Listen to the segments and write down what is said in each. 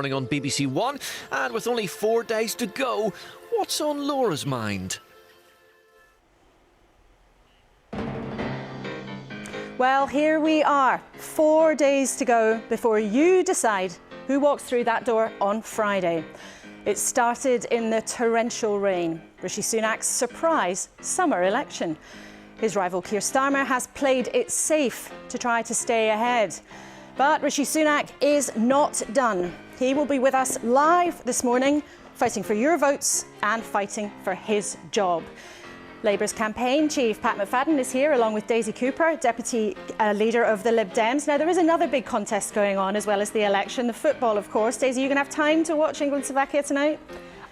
morning on BBC One. And with only 4 days to go, what's on Laura's mind? Well, here we are, 4 days to go before you decide who walks through that door on Friday. It started in the torrential rain, Rishi Sunak's surprise summer election. His rival Keir Starmer has played it safe to try to stay ahead. But Rishi Sunak is not done. He will be with us live this morning, fighting for your votes and fighting for his job. Labour's campaign chief, Pat McFadden, is here along with Daisy Cooper, deputy leader of the Lib Dems. Now, there is another big contest going on as well as the election, the football, of course. Daisy, are you going to have time to watch England-Slovakia tonight?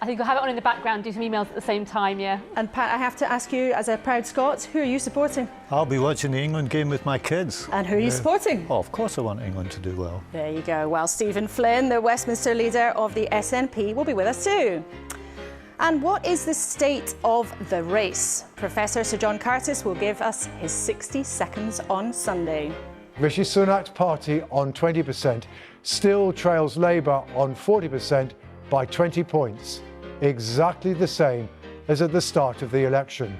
I think we'll have it on in the background, do some emails at the same time, yeah. And Pat, I have to ask you, as a proud Scot, who are you supporting? I'll be watching the England game with my kids. And who are you supporting? Oh, of course I want England to do well. There you go. Well, Stephen Flynn, the Westminster leader of the SNP, will be with us too. And what is the state of the race? Professor Sir John Curtis will give us his 60 seconds on Sunday. Rishi Sunak's party on 20% still trails Labour on 40% by 20 points. Exactly the same as at the start of the election.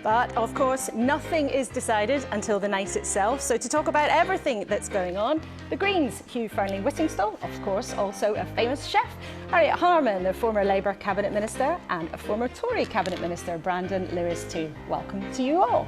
But, of course, nothing is decided until the night itself. So to talk about everything that's going on, the Greens' Hugh Fearnley-Whittingstall, of course, also a famous chef, Harriet Harman, the former Labour Cabinet Minister, and a former Tory Cabinet Minister, Brandon Lewis too. Welcome to you all.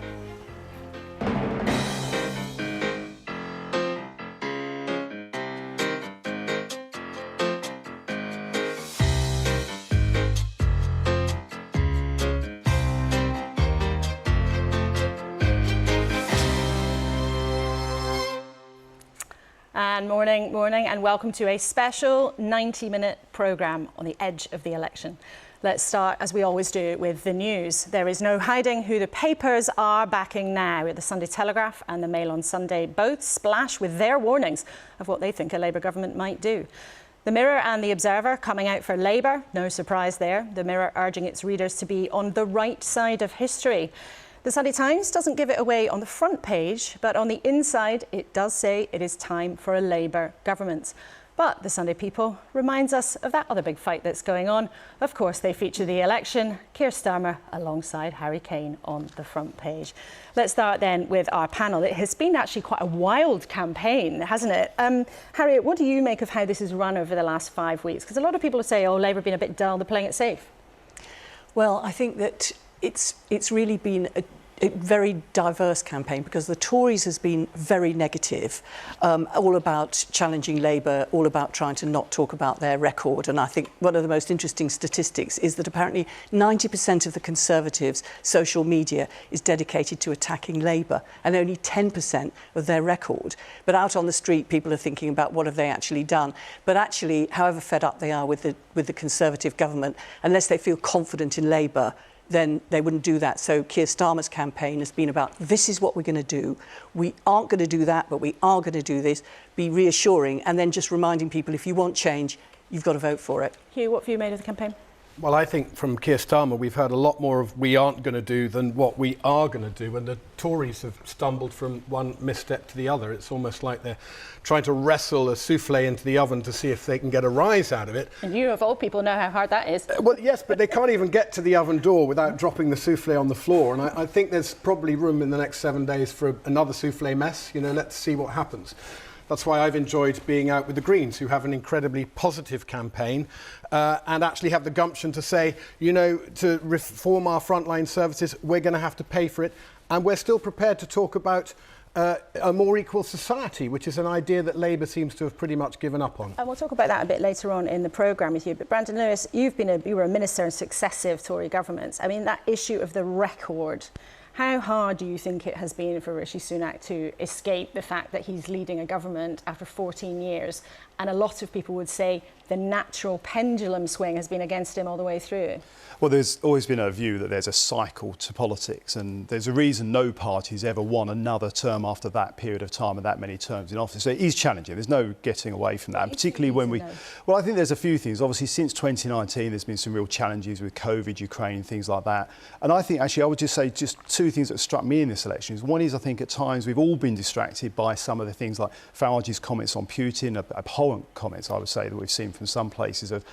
And morning, and welcome to a special 90-minute programme on the edge of the election. Let's start, as we always do, with the news. There is no hiding who the papers are backing now. The Sunday Telegraph and the Mail on Sunday both splash with their warnings of what they think a Labour government might do. The Mirror and the Observer coming out for Labour, no surprise there. The Mirror urging its readers to be on the right side of history. The Sunday Times doesn't give it away on the front page, but on the inside it does say it is time for a Labour government. But the Sunday People reminds us of that other big fight that's going on. Of course, they feature the election, Keir Starmer alongside Harry Kane on the front page. Let's start then with our panel. It has been actually quite a wild campaign, hasn't it? Harriet, what do you make of how this has run over the last 5 weeks? Because a lot of people say, oh, Labour have been a bit dull, they're playing it safe. Well, I think that it's really been a very diverse campaign, because the Tories has been very negative, all about challenging Labour, all about trying to not talk about their record. And I think one of the most interesting statistics is that apparently 90% of the Conservatives' social media is dedicated to attacking Labour, and only 10% of their record. But out on the street, people are thinking about what have they actually done. But actually, however fed up they are with the Conservative government, unless they feel confident in Labour, then they wouldn't do that. So Keir Starmer's campaign has been about, this is what we're going to do. We aren't going to do that, but we are going to do this. Be reassuring, and then just reminding people, if you want change, you've got to vote for it. Hugh, what have you made of the campaign? Well, I think from Keir Starmer we've heard a lot more of we aren't going to do than what we are going to do, and the Tories have stumbled from one misstep to the other. It's almost like they're trying to wrestle a souffle into the oven to see if they can get a rise out of it. And you, of all people, know how hard that is. Well, yes, but they can't even get to the oven door without dropping the souffle on the floor, and I think there's probably room in the next 7 days for another souffle mess. You know, let's see what happens. That's why I've enjoyed being out with the Greens, who have an incredibly positive campaign and actually have the gumption to say, you know, to reform our frontline services, we're going to have to pay for it. And we're still prepared to talk about a more equal society, which is an idea that Labour seems to have pretty much given up on. And we'll talk about that a bit later on in the programme with you. But Brandon Lewis, you were a minister in successive Tory governments. I mean, that issue of the record, how hard do you think it has been for Rishi Sunak to escape the fact that he's leading a government after 14 years? And a lot of people would say the natural pendulum swing has been against him all the way through. Well, there's always been a view that there's a cycle to politics, and there's a reason no party's ever won another term after that period of time and that many terms in office. So it is challenging. There's no getting away from that, and particularly when we... Well, I think there's a few things. Obviously, since 2019, there's been some real challenges with COVID, Ukraine, things like that. And I think, actually, I would just say just two things that struck me in this election. One is, I think, at times we've all been distracted by some of the things like Farage's comments on Putin, abhorrent comments, I would say, that we've seen from some places have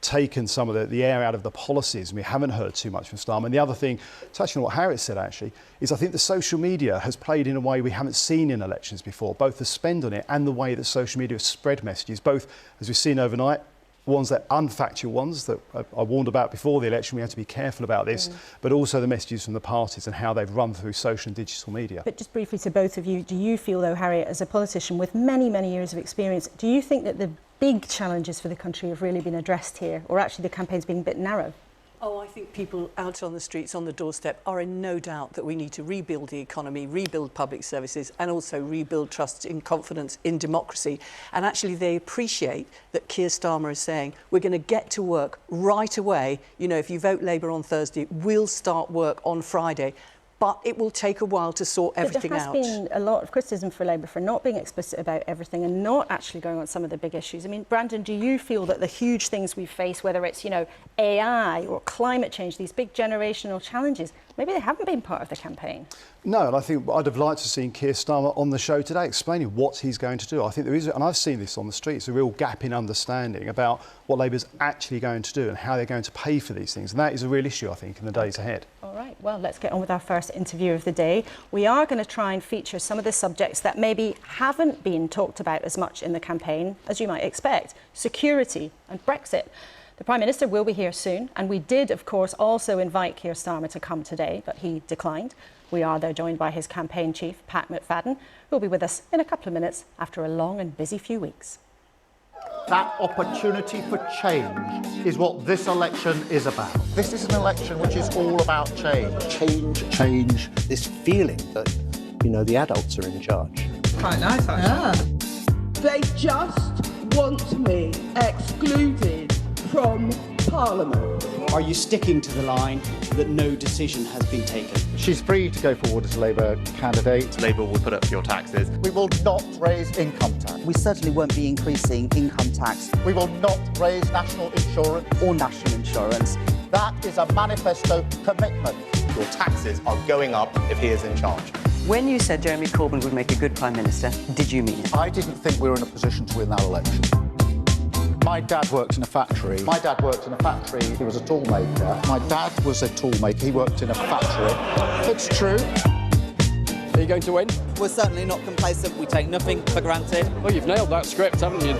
taken some of the air out of the policies, and we haven't heard too much from Starmer. And the other thing, touching on what Harriet said actually, is I think the social media has played in a way we haven't seen in elections before, both the spend on it and the way that social media has spread messages, both, as we've seen overnight, ones that unfactual ones that I warned about before the election, we have to be careful about this, but also the messages from the parties and how they've run through social and digital media. But just briefly to both of you, do you feel though, Harriet, as a politician with many, many years of experience, do you think that the big challenges for the country have really been addressed here, or actually the campaign's been a bit narrow? Oh, I think people out on the streets, on the doorstep, are in no doubt that we need to rebuild the economy, rebuild public services, and also rebuild trust in confidence in democracy. And actually, they appreciate that Keir Starmer is saying, we're going to get to work right away. You know, if you vote Labour on Thursday, we'll start work on Friday. But it will take a while to sort everything out. There has been a lot of criticism for Labour for not being explicit about everything and not actually going on some of the big issues. I mean, Brandon, do you feel that the huge things we face, whether it's, you know, AI or climate change, these big generational challenges, maybe they haven't been part of the campaign? No, and I think I'd have liked to have seen Keir Starmer on the show today explaining what he's going to do. I think there is, and I've seen this on the streets, a real gap in understanding about what Labour's actually going to do and how they're going to pay for these things. And that is a real issue, I think, in the days ahead. All right, well, let's get on with our first interview of the day. We are going to try and feature some of the subjects that maybe haven't been talked about as much in the campaign as you might expect. Security and Brexit. The Prime Minister will be here soon, and we did, of course, also invite Keir Starmer to come today, but he declined. We are, though, joined by his campaign chief, Pat McFadden, who will be with us in a couple of minutes after a long and busy few weeks. That opportunity for change is what this election is about. This is an election which is all about change. Change. This feeling that, you know, the adults are in charge. Quite nice, actually. Yeah. They just want me excluded from Parliament. Are you sticking to the line that no decision has been taken? She's free to go forward as a Labour candidate. Labour will put up your taxes. We will not raise income tax. We certainly won't be increasing income tax. We will not raise national insurance. Or national insurance. That is a manifesto commitment. Your taxes are going up if he is in charge. When you said Jeremy Corbyn would make a good Prime Minister, did you mean it? I didn't think we were in a position to win that election. My dad worked in a factory. He was a tool maker. My dad was a tool maker. He worked in a factory. It's true. Are you going to win? We're certainly not complacent. We take nothing for granted. Well, you've nailed that script, haven't you?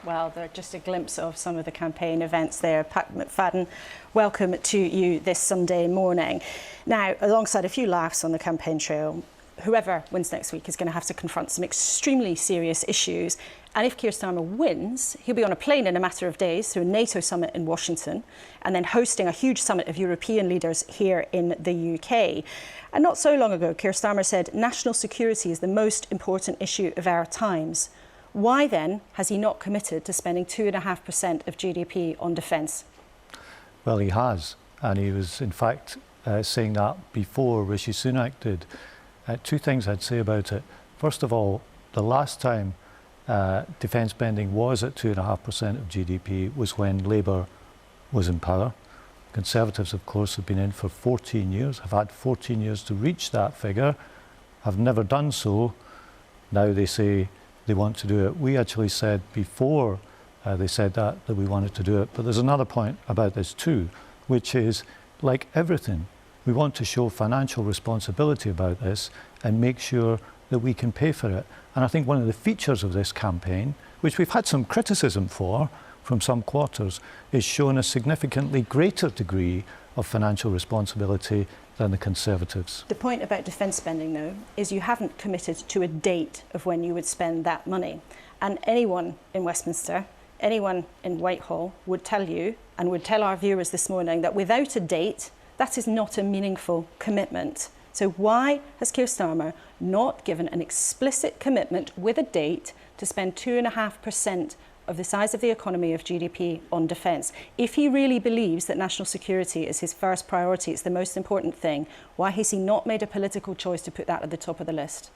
Well, they're just a glimpse of some of the campaign events there. Pat McFadden, welcome to you this Sunday morning. Now, alongside a few laughs on the campaign trail, whoever wins next week is going to have to confront some extremely serious issues. And if Keir Starmer wins, he'll be on a plane in a matter of days to a NATO summit in Washington and then hosting a huge summit of European leaders here in the UK. And not so long ago, Keir Starmer said national security is the most important issue of our times. Why then has he not committed to spending 2.5% of GDP on defence? Well, he has, and he was in fact saying that before Rishi Sunak did. Two things I'd say about it. First of all, the last time defence spending was at 2.5% of GDP was when Labour was in power. Conservatives, of course, have been in for 14 years, have had 14 years to reach that figure, have never done so. Now they say they want to do it. We actually said before they said that we wanted to do it. But there's another point about this too, which is, like everything, we want to show financial responsibility about this and make sure that we can pay for it. And I think one of the features of this campaign, which we've had some criticism for from some quarters, is showing a significantly greater degree of financial responsibility than the Conservatives. The point about defence spending, though, is you haven't committed to a date of when you would spend that money. And anyone in Westminster, anyone in Whitehall would tell you, and would tell our viewers this morning, that without a date, that is not a meaningful commitment. So why has Keir Starmer not given an explicit commitment with a date to spend 2.5% of the size of the economy of GDP on defence? If he really believes that national security is his first priority, it's the most important thing, why has he not made a political choice to put that at the top of the list?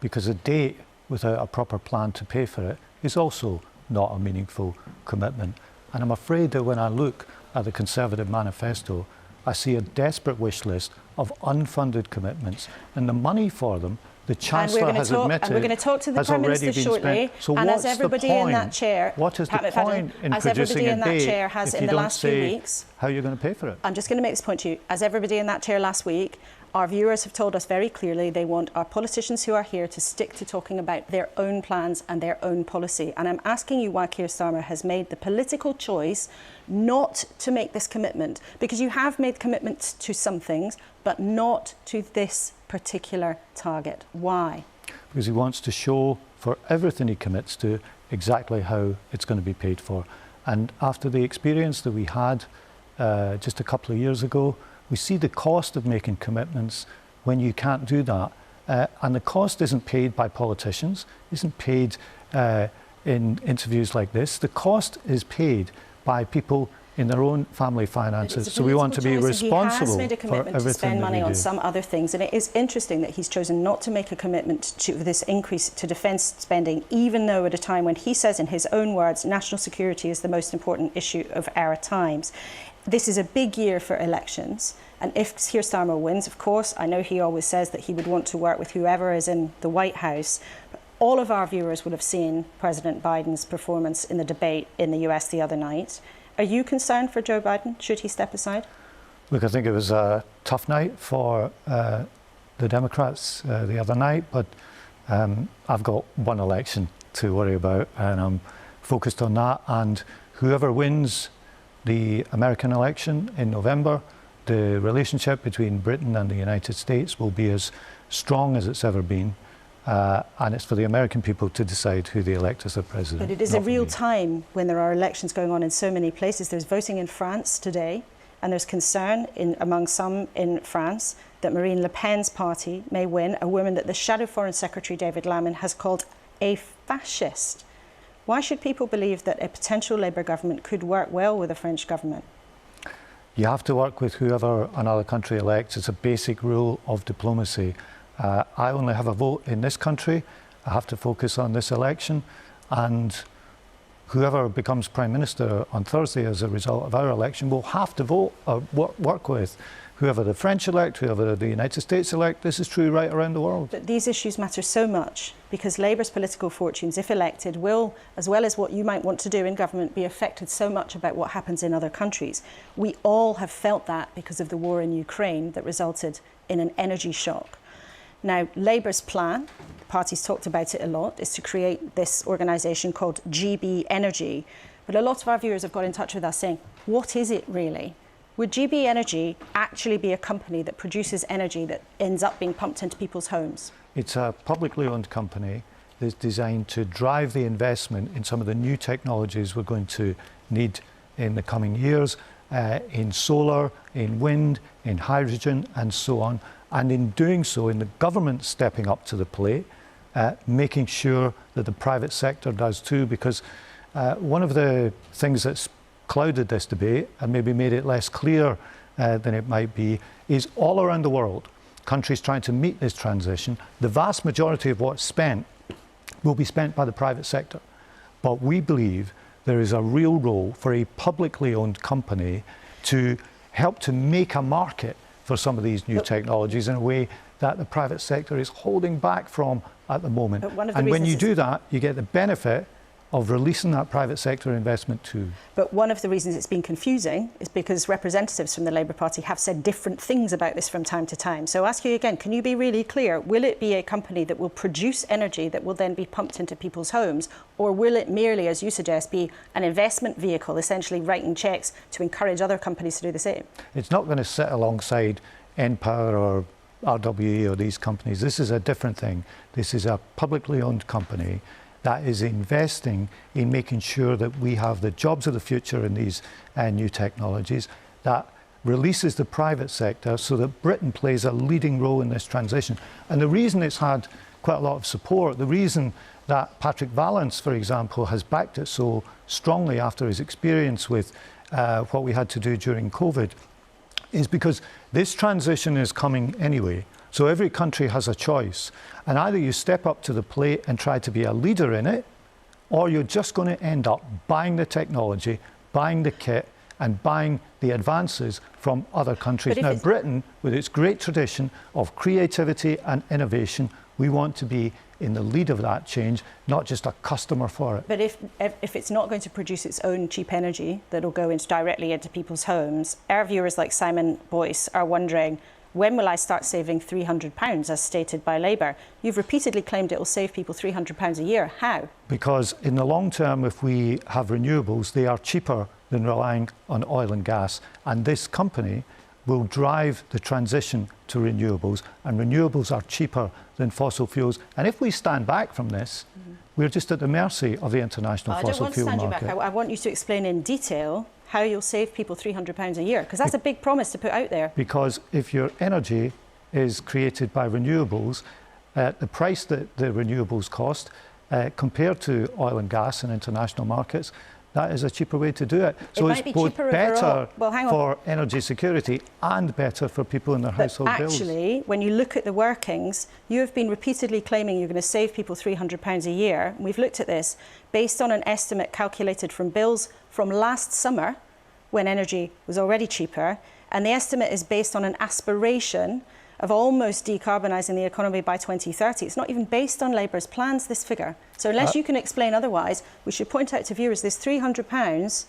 Because a date without a proper plan to pay for it is also not a meaningful commitment. And I'm afraid that when I look at the Conservative manifesto, I see a desperate wish list of unfunded commitments, and the money for them The Chancellor has admitted and we're going to talk to the has Prime already Minister been shortly. spent. So and what's as everybody the in point? that chair, What is the point in as producing everybody a in that date chair has if in you the don't last few say weeks, how you're going to pay for it? I'm just going to make this point to you. As everybody in that chair last week, our viewers have told us very clearly they want our politicians who are here to stick to talking about their own plans and their own policy. And I'm asking you why Keir Starmer has made the political choice not to make this commitment, because you have made commitments to some things, but not to this particular target. Why? Because he wants to show for everything he commits to exactly how it's going to be paid for. And after the experience that we had just a couple of years ago, we see the cost of making commitments when you can't do that. And the cost isn't paid by politicians, isn't paid in interviews like this. The cost is paid by people in their own family finances. So we want to be responsible. He has made a commitment to spend money on some other things, and it is interesting that he's chosen not to make a commitment to this increase to defence spending, even though at a time when he says in his own words, national security is the most important issue of our times. This is a big year for elections, and if Keir Starmer wins, of course, I know he always says that he would want to work with whoever is in the White House. All of our viewers will have seen President Biden's performance in the debate in the US the other night. Are you concerned for Joe Biden? Should he step aside? Look, I think it was a tough night for the Democrats the other night, but I've got one election to worry about, and I'm focused on that. And whoever wins the American election in November, the relationship between Britain and the United States will be as strong as it's ever been. And it's for the American people to decide who they elect as their president. But it is a real time when there are elections going on in so many places. There's voting in France today, and there's concern among some in France that Marine Le Pen's party may win, a woman that the Shadow Foreign Secretary David Lamont has called a fascist. Why should people believe that a potential Labour government could work well with the French government? You have to work with whoever another country elects. It's a basic rule of diplomacy. I only have a vote in this country. I have to focus on this election, and whoever becomes Prime Minister on Thursday as a result of our election will have to vote or work with whoever the French elect, whoever the United States elect. This is true right around the world. But these issues matter so much because Labour's political fortunes, if elected, will, as well as what you might want to do in government, be affected so much about what happens in other countries. We all have felt that because of the war in Ukraine that resulted in an energy shock. Now, Labour's plan, the party's talked about it a lot, is to create this organisation called GB Energy. But a lot of our viewers have got in touch with us saying, what is it really? Would GB Energy actually be a company that produces energy that ends up being pumped into people's homes? It's a publicly owned company that's designed to drive the investment in some of the new technologies we're going to need in the coming years, in solar, in wind, in hydrogen, and so on. And in doing so, in the government stepping up to the plate, making sure that the private sector does too, because one of the things that's clouded this debate and maybe made it less clear than it might be is all around the world, countries trying to meet this transition, the vast majority of what's spent will be spent by the private sector. But we believe there is a real role for a publicly owned company to help to make a market for some of these new technologies in a way that the private sector is holding back from at the moment. And when you do that, you get the benefit of releasing that private sector investment too. But one of the reasons it's been confusing is because representatives from the Labour Party have said different things about this from time to time. So I'll ask you again, can you be really clear? Will it be a company that will produce energy that will then be pumped into people's homes? Or will it merely, as you suggest, be an investment vehicle, essentially writing cheques to encourage other companies to do the same? It's not going to sit alongside npower or RWE or these companies. This is a different thing. This is a publicly owned company that is investing in making sure that we have the jobs of the future in these new technologies, that releases the private sector so that Britain plays a leading role in this transition. And the reason it's had quite a lot of support, the reason that Patrick Vallance, for example, has backed it so strongly after his experience with what we had to do during COVID, is because this transition is coming anyway. So every country has a choice. And either you step up to the plate and try to be a leader in it, or you're just going to end up buying the technology, buying the kit, and buying the advances from other countries. Now, Britain, with its great tradition of creativity and innovation, We want to be in the lead of that change, not just a customer for it. But if it's not going to produce its own cheap energy that'll go directly into people's homes, our viewers like Simon Boyce are wondering, when will I start saving £300 as stated by Labour? You've repeatedly claimed it will save people £300 a year. How? Because in the long term, if we have renewables, they are cheaper than relying on oil and gas. And this company will drive the transition to renewables, and renewables are cheaper than fossil fuels. And if we stand back from this, we're just at the mercy of the international fossil fuel market. I don't want to stand you back. I want you to explain in detail how you'll save people £300 a year, because that's a big promise to put out there. Because if your energy is created by renewables, the price that the renewables cost, compared to oil and gas in international markets, that is a cheaper way to do it. So it's both better for energy security and better for people in their household bills. Actually, when you look at the workings, you have been repeatedly claiming you're going to save people £300 a year. And we've looked at this based on an estimate calculated from bills from last summer, when energy was already cheaper. And the estimate is based on an aspiration of almost decarbonising the economy by 2030. It's not even based on Labour's plans, this figure. So unless you can explain otherwise, we should point out to viewers this £300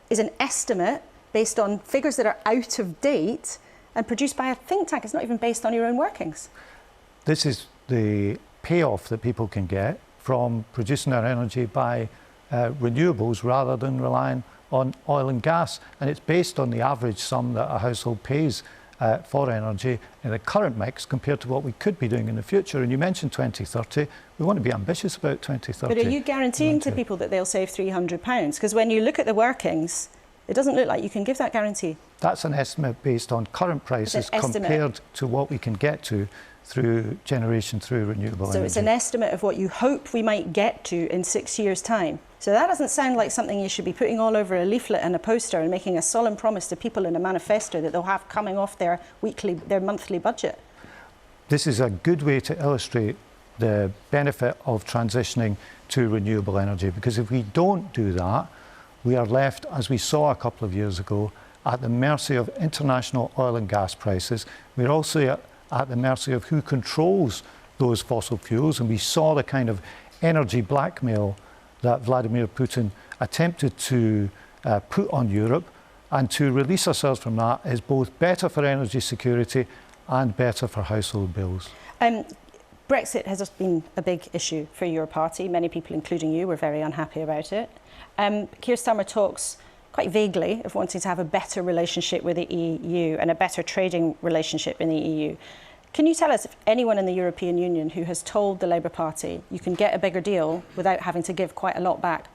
is an estimate based on figures that are out of date and produced by a think tank. It's not even based on your own workings. This is the payoff that people can get from producing their energy by renewables rather than relying on oil and gas. And it's based on the average sum that a household pays for energy in the current mix compared to what we could be doing in the future. And you mentioned 2030. We want to be ambitious about 2030. But are you guaranteeing to people that they'll save £300? Because when you look at the workings, it doesn't look like you can give that guarantee. That's an estimate based on current prices compared to what we can get to through generation through renewable energy. So it's an estimate of what you hope we might get to in 6 years' time. So that doesn't sound like something you should be putting all over a leaflet and a poster and making a solemn promise to people in a manifesto that they'll have coming off their monthly budget. This is a good way to illustrate the benefit of transitioning to renewable energy, because if we don't do that, we are left, as we saw a couple of years ago, at the mercy of international oil and gas prices. We're also at the mercy of who controls those fossil fuels, and we saw the kind of energy blackmail that Vladimir Putin attempted to put on Europe, and to release ourselves from that is both better for energy security and better for household bills. Brexit has been a big issue for your party. Many people, including you, were very unhappy about it. Keir Starmer talks quite vaguely of wanting to have a better relationship with the EU and a better trading relationship in the EU. Can you tell us if anyone in the European Union who has told the Labour Party you can get a bigger deal without having to give quite a lot back?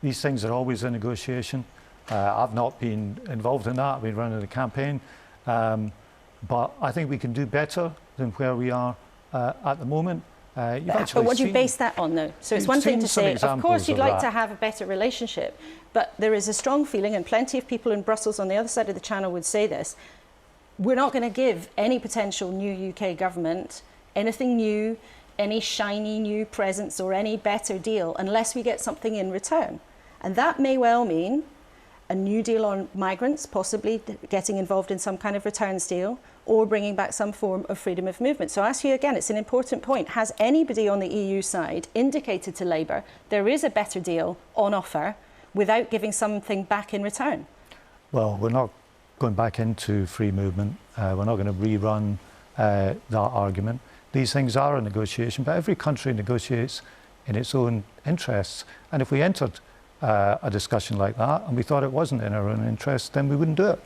These things are always a negotiation. I've not been involved in that. I've been running the campaign. But I think we can do better than where we are at the moment. But what do you base that on, though? So it's one thing to say, of course, you'd like to have a better relationship, but there is a strong feeling, and plenty of people in Brussels on the other side of the channel would say this, we're not going to give any potential new UK government anything new, any shiny new presents or any better deal unless we get something in return. And that may well mean a new deal on migrants, possibly getting involved in some kind of returns deal, or bringing back some form of freedom of movement. So I ask you again, it's an important point. Has anybody on the EU side indicated to Labour there is a better deal on offer without giving something back in return? Well, we're not going back into free movement. We're not going to rerun that argument. These things are a negotiation, but every country negotiates in its own interests. And if we entered a discussion like that and we thought it wasn't in our own interest, then we wouldn't do it.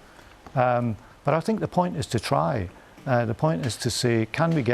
But I think the point is to try. The point is to say, can we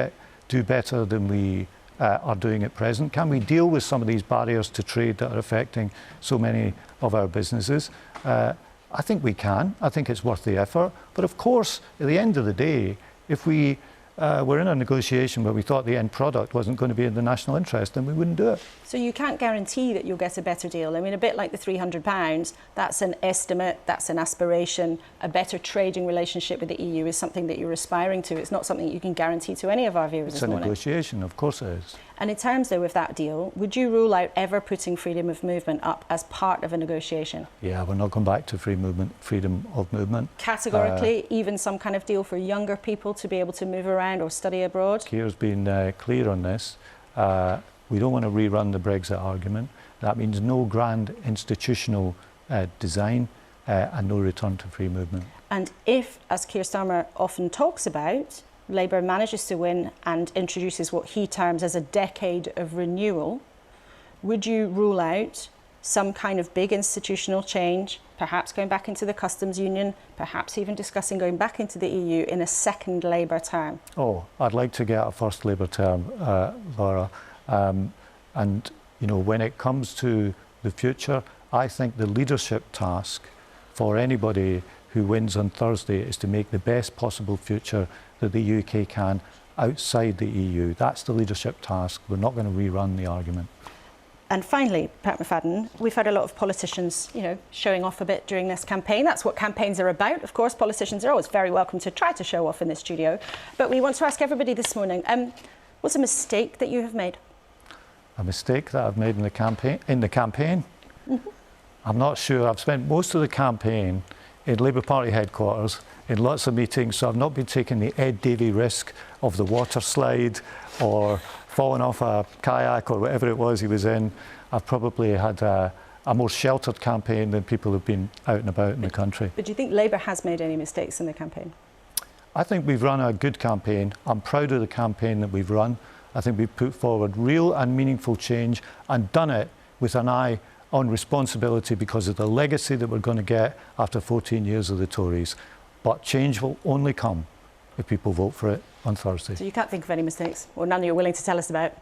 do better than we are doing at present? Can we deal with some of these barriers to trade that are affecting so many of our businesses? I think we can. I think it's worth the effort. But of course, at the end of the day, if we were in a negotiation where we thought the end product wasn't going to be in the national interest, then we wouldn't do it. So you can't guarantee that you'll get a better deal. I mean, a bit like the £300, that's an estimate, that's an aspiration. A better trading relationship with the EU is something that you're aspiring to. It's not something you can guarantee to any of our viewers It's this a morning. negotiation, of course it is. And in terms, though, of that deal, would you rule out ever putting freedom of movement up as part of a negotiation? Yeah, we're not going back to freedom of movement. Categorically, even some kind of deal for younger people to be able to move around or study abroad? Keir's been clear on this. We don't want to rerun the Brexit argument. That means no grand institutional design and no return to free movement. And if, as Keir Starmer often talks about, Labour manages to win and introduces what he terms as a decade of renewal, would you rule out some kind of big institutional change, perhaps going back into the customs union, perhaps even discussing going back into the EU in a second Labour term? Oh, I'd like to get a first Labour term, Laura. And, you know, when it comes to the future, I think the leadership task for anybody who wins on Thursday is to make the best possible future that the UK can outside the EU. That's the leadership task. We're not going to rerun the argument. And finally, Pat McFadden, we've had a lot of politicians, you know, showing off a bit during this campaign. That's what campaigns are about. Of course, politicians are always very welcome to try to show off in this studio. But we want to ask everybody this morning, what's a mistake that you have made? A mistake that I've made in the campaign? Mm-hmm. I'm not sure. I've spent most of the campaign in Labour Party headquarters, in lots of meetings, so I've not been taking the Ed Davey risk of the water slide or falling off a kayak or whatever it was he was in. I've probably had a more sheltered campaign than people who've been out and about in the country. But do you think Labour has made any mistakes in the campaign? I think we've run a good campaign. I'm proud of the campaign that we've run. I think we've put forward real and meaningful change and done it with an eye on responsibility because of the legacy that we're going to get after 14 years of the Tories. But change will only come if people vote for it on Thursday. So you can't think of any mistakes, or none you're willing to tell us about?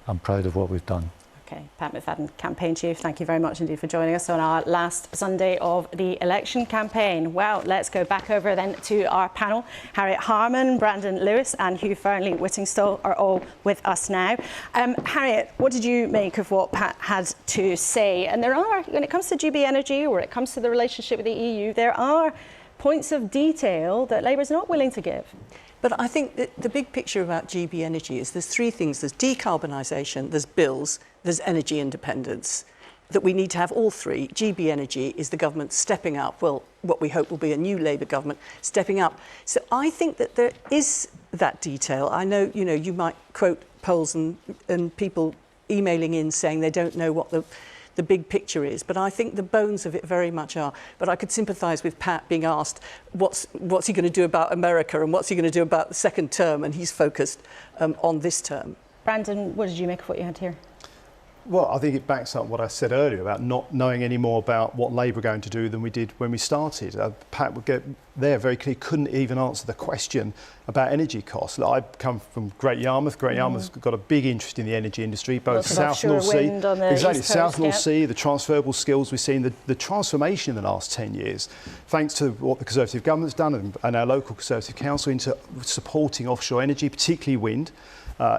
I'm proud of what we've done. Okay, Pat McFadden, Campaign Chief, thank you very much indeed for joining us on our last Sunday of the election campaign. Well, let's go back over then to our panel. Harriet Harman, Brandon Lewis and Hugh Fearnley-Whittingstall are all with us now. Harriet, what did you make of what Pat had to say? And there are, when it comes to GB Energy or it comes to the relationship with the EU, there are points of detail that Labour's not willing to give. But I think that the big picture about GB Energy is there's three things. There's decarbonisation, there's bills, there's energy independence, that we need to have all three. GB Energy is the government stepping up, well, what we hope will be a new Labour government stepping up. So I think that there is that detail. I know, you know, you might quote polls and people emailing in saying they don't know what the big picture is, but I think the bones of it very much are. But I could sympathise with Pat being asked what's he going to do about America and what's he going to do about the second term, and he's focused on this term. Brandon, what did you make of what you had here? Well, I think it backs up what I said earlier about not knowing any more about what Labour are going to do than we did when we started. Pat would get there very clearly, couldn't even answer the question about energy costs. I come from Great Yarmouth. Great Yarmouth's got a big interest in the energy industry, both South North Sea, exactly, South North Sea, the transferable skills we've seen, the transformation in the last 10 years, thanks to what the Conservative government's done and our local Conservative council into supporting offshore energy, particularly wind.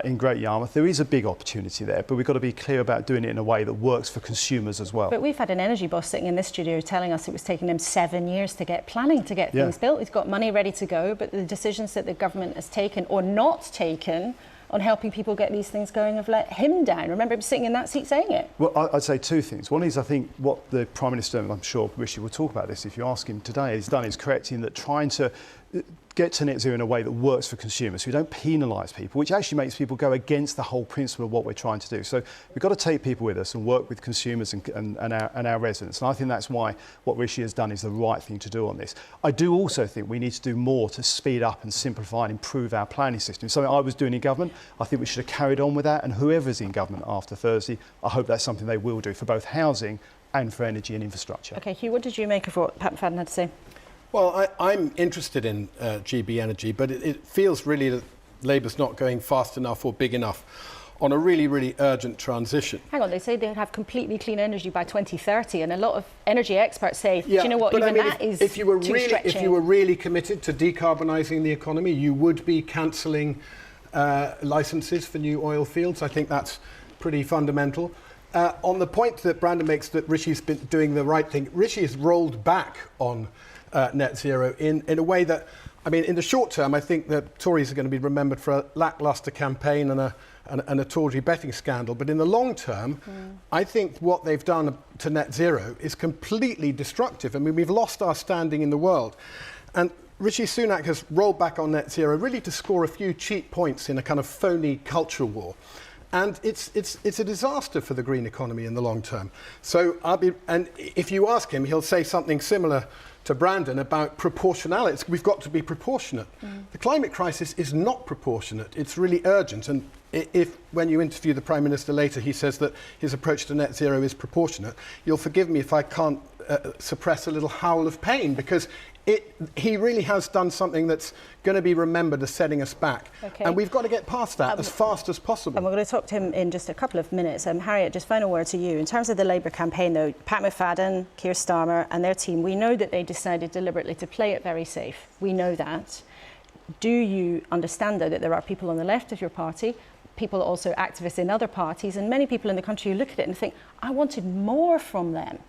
In Great Yarmouth, there is a big opportunity there, but we've got to be clear about doing it in a way that works for consumers as well. But we've had an energy boss sitting in this studio telling us it was taking him 7 years to get planning to get things built. He's got money ready to go, but the decisions that the government has taken or not taken on helping people get these things going have let him down. Remember him sitting in that seat saying it? Well, I'd say two things. One is, I think, what the Prime Minister, and I'm sure Rishi will talk about this if you ask him today, has done is correct in that trying to get to net zero in a way that works for consumers. So we don't penalise people, which actually makes people go against the whole principle of what we're trying to do. So we've got to take people with us and work with consumers and our residents. And I think that's why what Rishi has done is the right thing to do on this. I do also think we need to do more to speed up and simplify and improve our planning system. Something I was doing in government. I think we should have carried on with that. And whoever's in government after Thursday, I hope that's something they will do for both housing and for energy and infrastructure. OK, Hugh, what did you make of what Pat McFadden had to say? Well, I'm interested in GB Energy, but it feels really that Labour's not going fast enough or big enough on a really, really urgent transition. Hang on, they say they'd have completely clean energy by 2030, and a lot of energy experts say, yeah, do you know what, but even I mean, that is if you were too really, stretching. if you were really committed to decarbonising the economy, you would be cancelling licences for new oil fields. I think that's pretty fundamental. On the point that Brandon makes that Rishi's been doing the right thing, Rishi has rolled back on net zero in a way that, I mean, in the short term, I think that Tories are going to be remembered for a lacklustre campaign and a tawdry betting scandal. But in the long term, I think what they've done to net zero is completely destructive. I mean, we've lost our standing in the world. And Rishi Sunak has rolled back on net zero really to score a few cheap points in a kind of phony culture war. And it's a disaster for the green economy in the long term. So and if you ask him, he'll say something similar to Brandon about proportionality. We've got to be proportionate. The climate crisis is not proportionate. It's really urgent. And if, when you interview the Prime Minister later, he says that his approach to net zero is proportionate, you'll forgive me if I can't suppress a little howl of pain, because he really has done something that's going to be remembered as setting us back. Okay. And we've got to get past that as fast as possible. And we're going to talk to him in just a couple of minutes. Harriet, just final word to you. In terms of the Labour campaign, though, Pat McFadden, Keir Starmer and their team, we know that they decided deliberately to play it very safe. We know that. Do you understand, though, that there are people on the left of your party, people also activists in other parties, and many people in the country who look at it and think, I wanted more from them?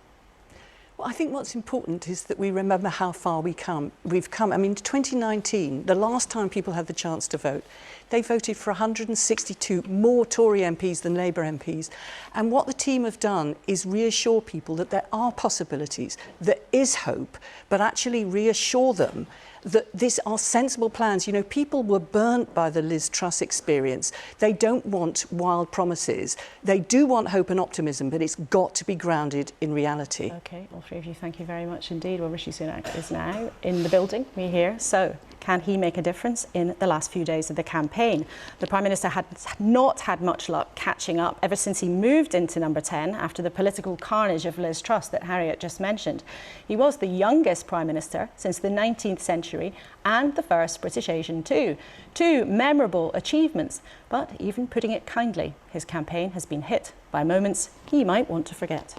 Well, I think what's important is that we remember how far we've come. I mean, 2019, the last time people had the chance to vote, they voted for 162 more Tory MPs than Labour MPs. And what the team have done is reassure people that there are possibilities, there is hope, but actually reassure them that these are sensible plans. You know, people were burnt by the Liz Truss experience. They don't want wild promises. They do want hope and optimism, but it's got to be grounded in reality. OK, all three of you, thank you very much indeed. Well, Rishi Sunak is now in the building, we hear. So, can he make a difference in the last few days of the campaign? The Prime Minister had not had much luck catching up ever since he moved into number 10 after the political carnage of Liz Truss that Harriet just mentioned. He was the youngest Prime Minister since the 19th century and the first British Asian too. Two memorable achievements, but even putting it kindly, his campaign has been hit by moments he might want to forget.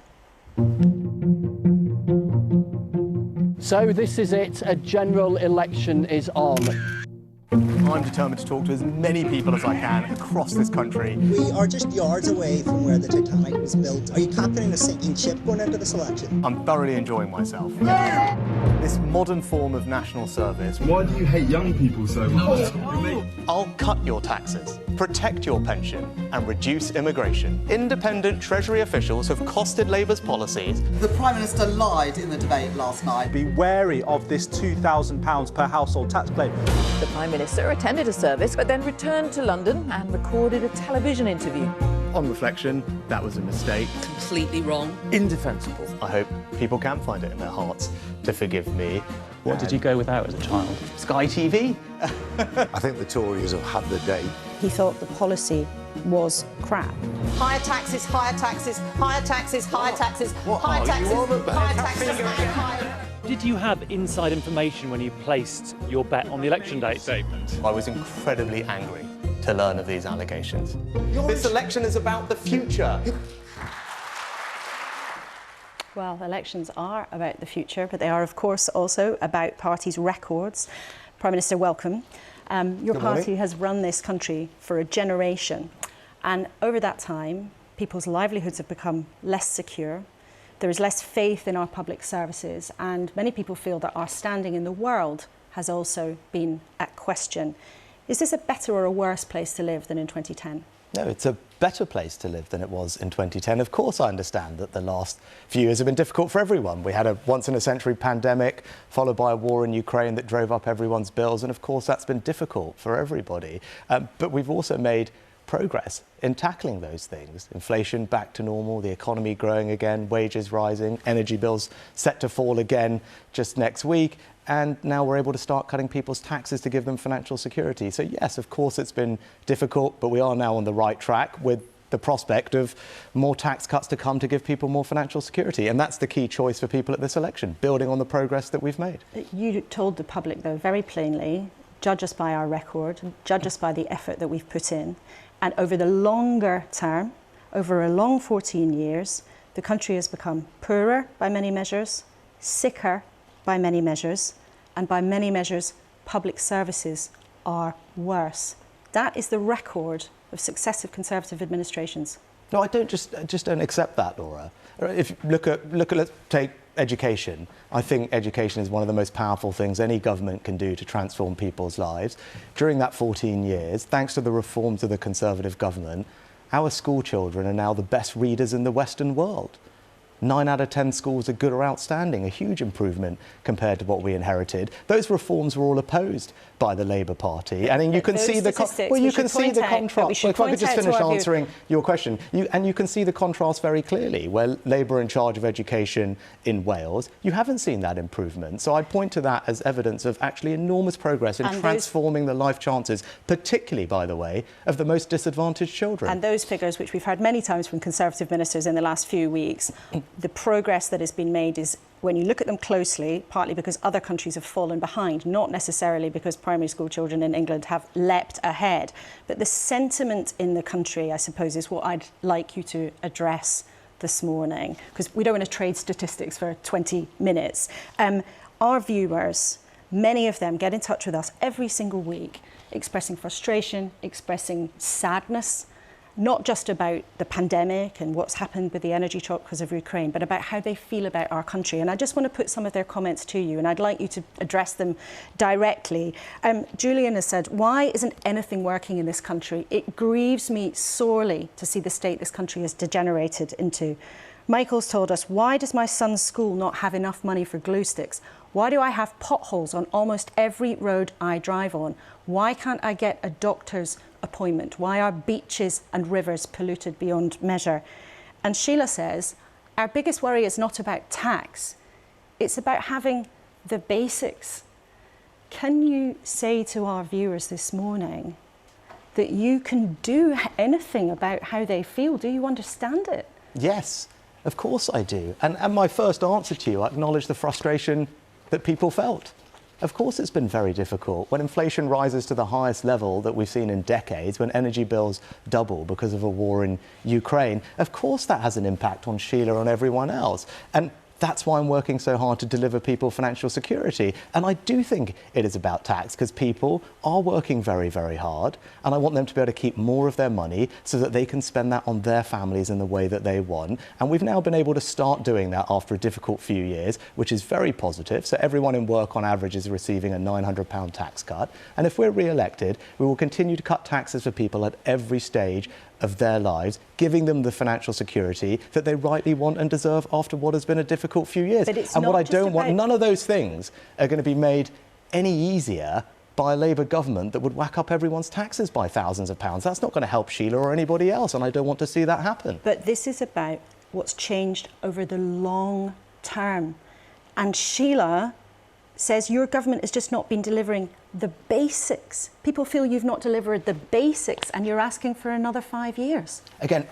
So this is it, a general election is on. I'm determined to talk to as many people as I can across this country. We are just yards away from where the Titanic was built. Are you captaining a sinking ship going into this election? I'm thoroughly enjoying myself. This modern form of national service. Why do you hate young people so much? I'll cut your taxes, protect your pension and reduce immigration. Independent Treasury officials have costed Labour's policies. The Prime Minister lied in the debate last night. Be wary of this £2,000 per household tax claim. The Prime Minister attended a service but then returned to London and recorded a television interview. On reflection, that was a mistake. Completely wrong. Indefensible. I hope people can find it in their hearts to forgive me. What did you go without as a child? Sky TV. I think the Tories have had the day. He thought the policy was crap. Higher taxes, higher taxes, higher taxes, higher taxes, higher taxes, higher taxes, higher. Did you have inside information when you placed your bet on the election day statement? I was incredibly angry to learn of these allegations. This election is about the future. Well, elections are about the future, but they are, of course, also about parties' records. Prime Minister, welcome. Your party has run this country for a generation, and over that time, people's livelihoods have become less secure. There is less faith in our public services, and many people feel that our standing in the world has also been at question. Is this a better or a worse place to live than in 2010? No, it's a better place to live than it was in 2010. Of course, I understand that the last few years have been difficult for everyone. We had a once-in-a-century pandemic, followed by a war in Ukraine that drove up everyone's bills, and of course that's been difficult for everybody. But we've also made progress in tackling those things. Inflation back to normal, the economy growing again, wages rising, energy bills set to fall again just next week. And now we're able to start cutting people's taxes to give them financial security. So yes, of course, it's been difficult, but we are now on the right track with the prospect of more tax cuts to come to give people more financial security. And that's the key choice for people at this election, building on the progress that we've made. You told the public, though, very plainly, judge us by our record, judge us by the effort that we've put in. And over the longer term, over a long 14 years, the country has become poorer by many measures, sicker by many measures, and by many measures, public services are worse. That is the record of successive Conservative administrations. No, I just don't accept that, Laura. If you look at let's take education. I think education is one of the most powerful things any government can do to transform people's lives. During that 14 years, thanks to the reforms of the Conservative government, our school children are now the best readers in the Western world. 9 out of 10 schools are good or outstanding, a huge improvement compared to what we inherited. Those reforms were all opposed by the Labour Party, and you can see the contrast. If I could just finish answering your question, you can see the contrast very clearly. Where Labour are in charge of education in Wales, you haven't seen that improvement. So I point to that as evidence of actually enormous progress in transforming the life chances, particularly, by the way, of the most disadvantaged children. And those figures, which we've heard many times from Conservative ministers in the last few weeks, the progress that has been made is, when you look at them closely, partly because other countries have fallen behind, not necessarily because primary school children in England have leapt ahead. But the sentiment in the country, I suppose, is what I'd like you to address this morning, because we don't want to trade statistics for 20 minutes. Our viewers, many of them get in touch with us every single week, expressing frustration, expressing sadness, not just about the pandemic and what's happened with the energy shock because of Ukraine, but about how they feel about our country. And I just want to put some of their comments to you, and I'd like you to address them directly. Julian has said, why isn't anything working in this country? It grieves me sorely to see the state this country has degenerated into. Michael's told us, why does my son's school not have enough money for glue sticks? Why do I have potholes on almost every road I drive on? Why can't I get a doctor's appointment? Why are beaches and rivers polluted beyond measure? And Sheila says, our biggest worry is not about tax. It's about having the basics. Can you say to our viewers this morning that you can do anything about how they feel? Do you understand it? Yes, of course I do. And my first answer to you, I acknowledge the frustration that people felt. Of course it's been very difficult. When inflation rises to the highest level that we've seen in decades, when energy bills double because of a war in Ukraine, of course that has an impact on Sheila and everyone else. And that's why I'm working so hard to deliver people financial security. And I do think it is about tax, because people are working very, very hard, and I want them to be able to keep more of their money so that they can spend that on their families in the way that they want. And we've now been able to start doing that after a difficult few years, which is very positive. So everyone in work on average is receiving a £900 tax cut. And if we're re-elected, we will continue to cut taxes for people at every stage of their lives, giving them the financial security that they rightly want and deserve after what has been a difficult few years. And what I don't want, none of those things are going to be made any easier by a Labour government that would whack up everyone's taxes by thousands of pounds. That's not going to help Sheila or anybody else, and I don't want to see that happen. But this is about what's changed over the long term. And Sheila says your government has just not been delivering the basics. People feel you've not delivered the basics, and you're asking for another 5 years. Again,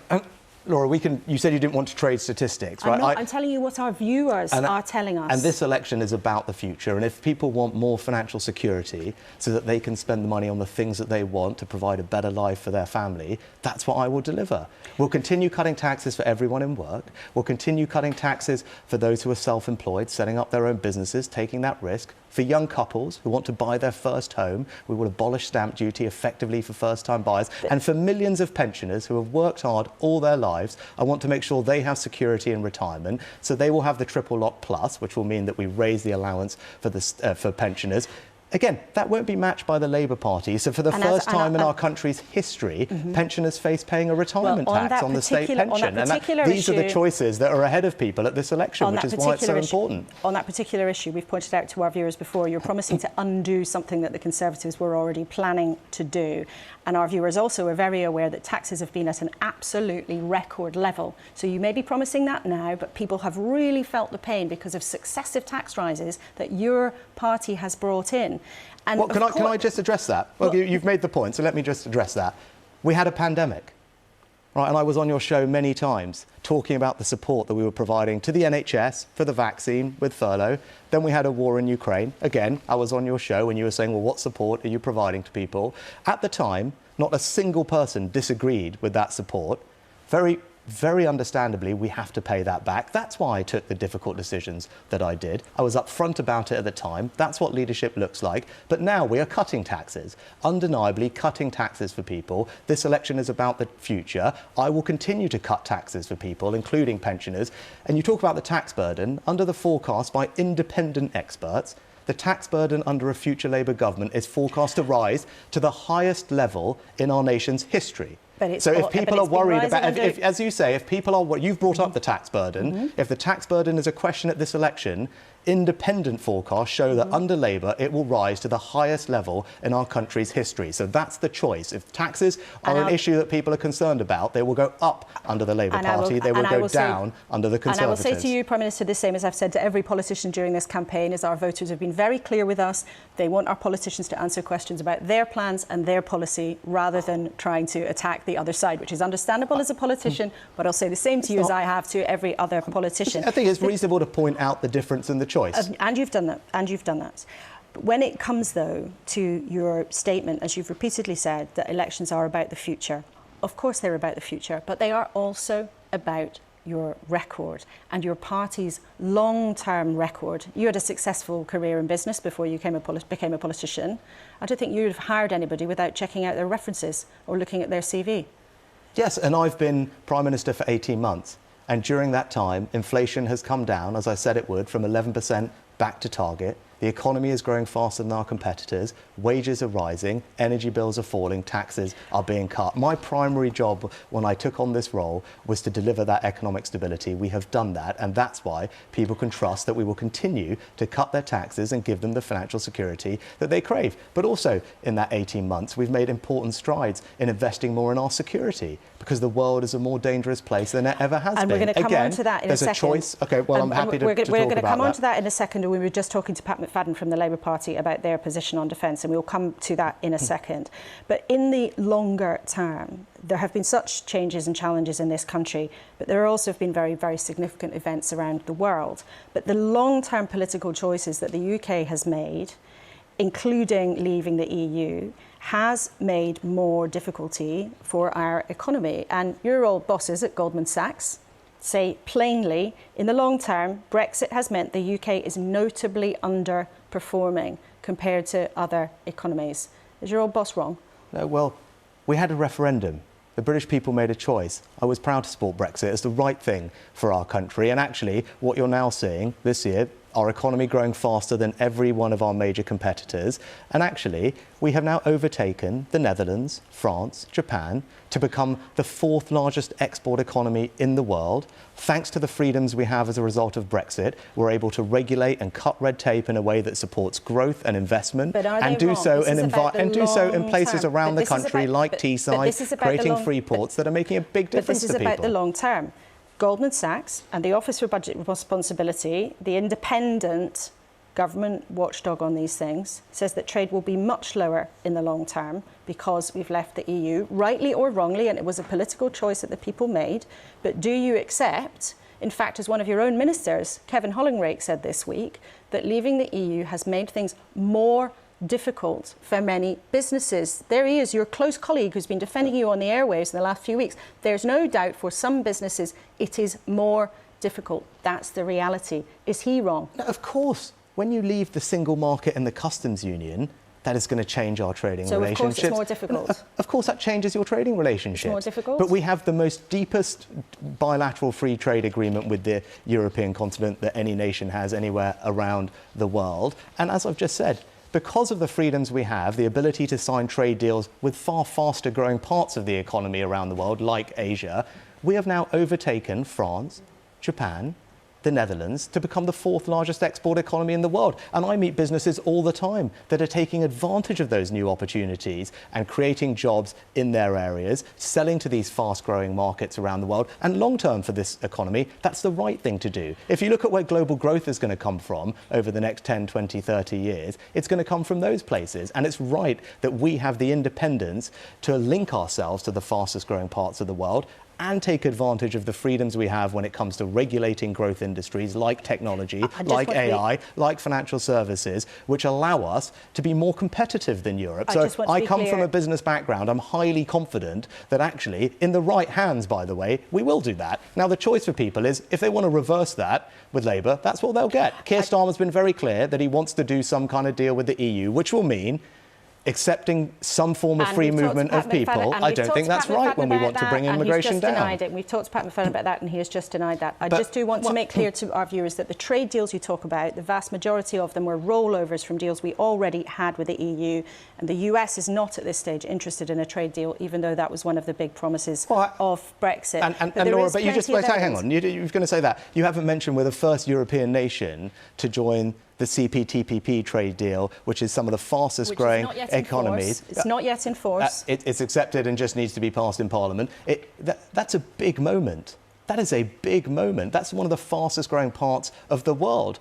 Laura, you said you didn't want to trade statistics, right? I'm telling you what our viewers are telling us. And this election is about the future. And if people want more financial security so that they can spend the money on the things that they want to provide a better life for their family, that's what I will deliver. We'll continue cutting taxes for everyone in work. We'll continue cutting taxes for those who are self-employed, setting up their own businesses, taking that risk. For young couples who want to buy their first home, we will abolish stamp duty effectively for first-time buyers. And for millions of pensioners who have worked hard all their lives, I want to make sure they have security in retirement. So they will have the triple lock plus, which will mean that we raise the allowance for pensioners. Again, that won't be matched by the Labour Party. So for the first time in our country's history, pensioners face paying a retirement tax on the state pension. And these are the choices that are ahead of people at this election, which is why it's so important. On that particular issue, we've pointed out to our viewers before, you're promising to undo something that the Conservatives were already planning to do. And our viewers also are very aware that taxes have been at an absolutely record level. So you may be promising that now, but people have really felt the pain because of successive tax rises that your party has brought in. And well, can I just address that? Well, you've made the point, so let me just address that. We had a pandemic, right? And I was on your show many times talking about the support that we were providing to the NHS for the vaccine with furlough. Then we had a war in Ukraine. Again, I was on your show when you were saying, well, what support are you providing to people? At the time, not a single person disagreed with that support. Very very understandably, we have to pay that back. That's why I took the difficult decisions that I did. I was upfront about it at the time. That's what leadership looks like. But now we are cutting taxes, undeniably cutting taxes for people. This election is about the future. I will continue to cut taxes for people, including pensioners. And you talk about the tax burden. Under the forecast by independent experts, the tax burden under a future Labour government is forecast to rise to the highest level in our nation's history. So if people are worried about, as you say, if people are, you've brought up the tax burden, if the tax burden is a question at this election, independent forecasts show that under Labour it will rise to the highest level in our country's history. So that's the choice. If taxes are an issue that people are concerned about, they will go up under the Labour Party, they will go down under the Conservatives. And I will say to you, Prime Minister, the same as I've said to every politician during this campaign, is our voters have been very clear with us. They want our politicians to answer questions about their plans and their policy rather than trying to attack the other side, which is understandable as a politician, but I'll say the same to you as I have to every other politician. I think it's reasonable to point out the difference in the choice. And you've done that. And you've done that. But when it comes, though, to your statement, as you've repeatedly said, that elections are about the future, of course they're about the future, but they are also about your record and your party's long-term record. You had a successful career in business before you became a politician. I don't think you'd have hired anybody without checking out their references or looking at their CV. Yes, and I've been Prime Minister for 18 months. And during that time, inflation has come down, as I said it would, from 11% back to target. The economy is growing faster than our competitors. Wages are rising, energy bills are falling, taxes are being cut. My primary job when I took on this role was to deliver that economic stability. We have done that, and that's why people can trust that we will continue to cut their taxes and give them the financial security that they crave. But also, in that 18 months, we've made important strides in investing more in our security, because the world is a more dangerous place than it ever has been. And we're going to come on to that in a second. There's a choice. OK, well, I'm happy to talk about that. We're going to come on to that in a second. We were just talking to Pat McFadden from the Labour Party about their position on defence, and we'll come to that in a second. But in the longer term, there have been such changes and challenges in this country, but there also have been very, very significant events around the world. But the long-term political choices that the UK has made, including leaving the EU, has made more difficulty for our economy. And your old bosses at Goldman Sachs say plainly, in the long term, Brexit has meant the UK is notably underperforming compared to other economies. Is your old boss wrong? No, well, we had a referendum. The British people made a choice. I was proud to support Brexit as the right thing for our country. And actually, what you're now seeing this year, our economy growing faster than every one of our major competitors. And actually, we have now overtaken the Netherlands, France, Japan to become the fourth largest export economy in the world. Thanks to the freedoms we have as a result of Brexit, we're able to regulate and cut red tape in a way that supports growth and investment, and do so in places around the country like Teesside, creating free ports that are making a big difference to people. But this is about the long term. Goldman Sachs and the Office for Budget Responsibility, the independent government watchdog on these things, says that trade will be much lower in the long term because we've left the EU, rightly or wrongly, and it was a political choice that the people made. But do you accept, in fact, as one of your own ministers, Kevin Hollingrake, said this week, that leaving the EU has made things more difficult for many businesses? There he is, your close colleague who's been defending you on the airwaves in the last few weeks. There's no doubt for some businesses it is more difficult. That's the reality. Is he wrong? No, of course. When you leave the single market and the customs union, that is going to change our trading relationships. So of course it's more difficult. Of course that changes your trading relationships. It's more difficult. But we have the most deepest bilateral free trade agreement with the European continent that any nation has anywhere around the world. And as I've just said, because of the freedoms we have, the ability to sign trade deals with far faster growing parts of the economy around the world, like Asia, we have now overtaken France, Japan, the Netherlands to become the fourth largest export economy in the world. And I meet businesses all the time that are taking advantage of those new opportunities and creating jobs in their areas, selling to these fast-growing markets around the world. And long-term for this economy, that's the right thing to do. If you look at where global growth is going to come from over the next 10, 20, 30 years, it's going to come from those places. And it's right that we have the independence to link ourselves to the fastest-growing parts of the world and take advantage of the freedoms we have when it comes to regulating growth industries like technology, like AI, like financial services, which allow us to be more competitive than Europe. So I come from a business background. I'm highly confident that actually, in the right hands, by the way, we will do that. Now, the choice for people is, if they want to reverse that with Labour, that's what they'll get. Keir Starmer's been very clear that he wants to do some kind of deal with the EU, which will mean accepting some form of free movement of people. I don't think that's right when we want to bring immigration down. Denied it. We've talked to Pat McFadden about that, and he has just denied that. I just do want to make clear to our viewers that the trade deals you talk about, the vast majority of them were rollovers from deals we already had with the EU, and the US is not at this stage interested in a trade deal, even though that was one of the big promises of Brexit. And Laura, but you just hang on. You're going to say that. You haven't mentioned we're the first European nation to join the CPTPP trade deal, which is some of the fastest growing economies. It's not yet in force. It's accepted and just needs to be passed in Parliament. That's a big moment. That is a big moment. That's one of the fastest growing parts of the world.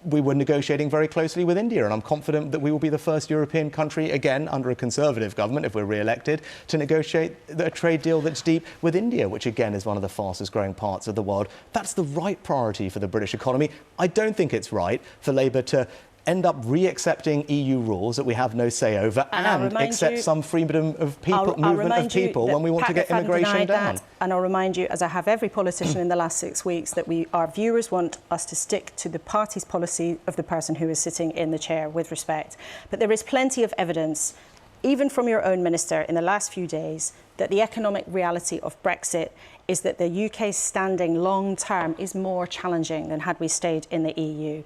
We were negotiating very closely with India, and I'm confident that we will be the first European country, again, under a Conservative government, if we're re-elected, to negotiate a trade deal that's deep with India, which, again, is one of the fastest growing parts of the world. That's the right priority for the British economy. I don't think it's right for Labour to end up re-accepting EU rules that we have no say over and accept some freedom of people, movement of people when we want to get immigration down. And I'll remind you, as I have every politician in the last 6 weeks, that our viewers want us to stick to the party's policy of the person who is sitting in the chair, with respect. But there is plenty of evidence, even from your own minister in the last few days, that the economic reality of Brexit is that the UK's standing long term is more challenging than had we stayed in the EU.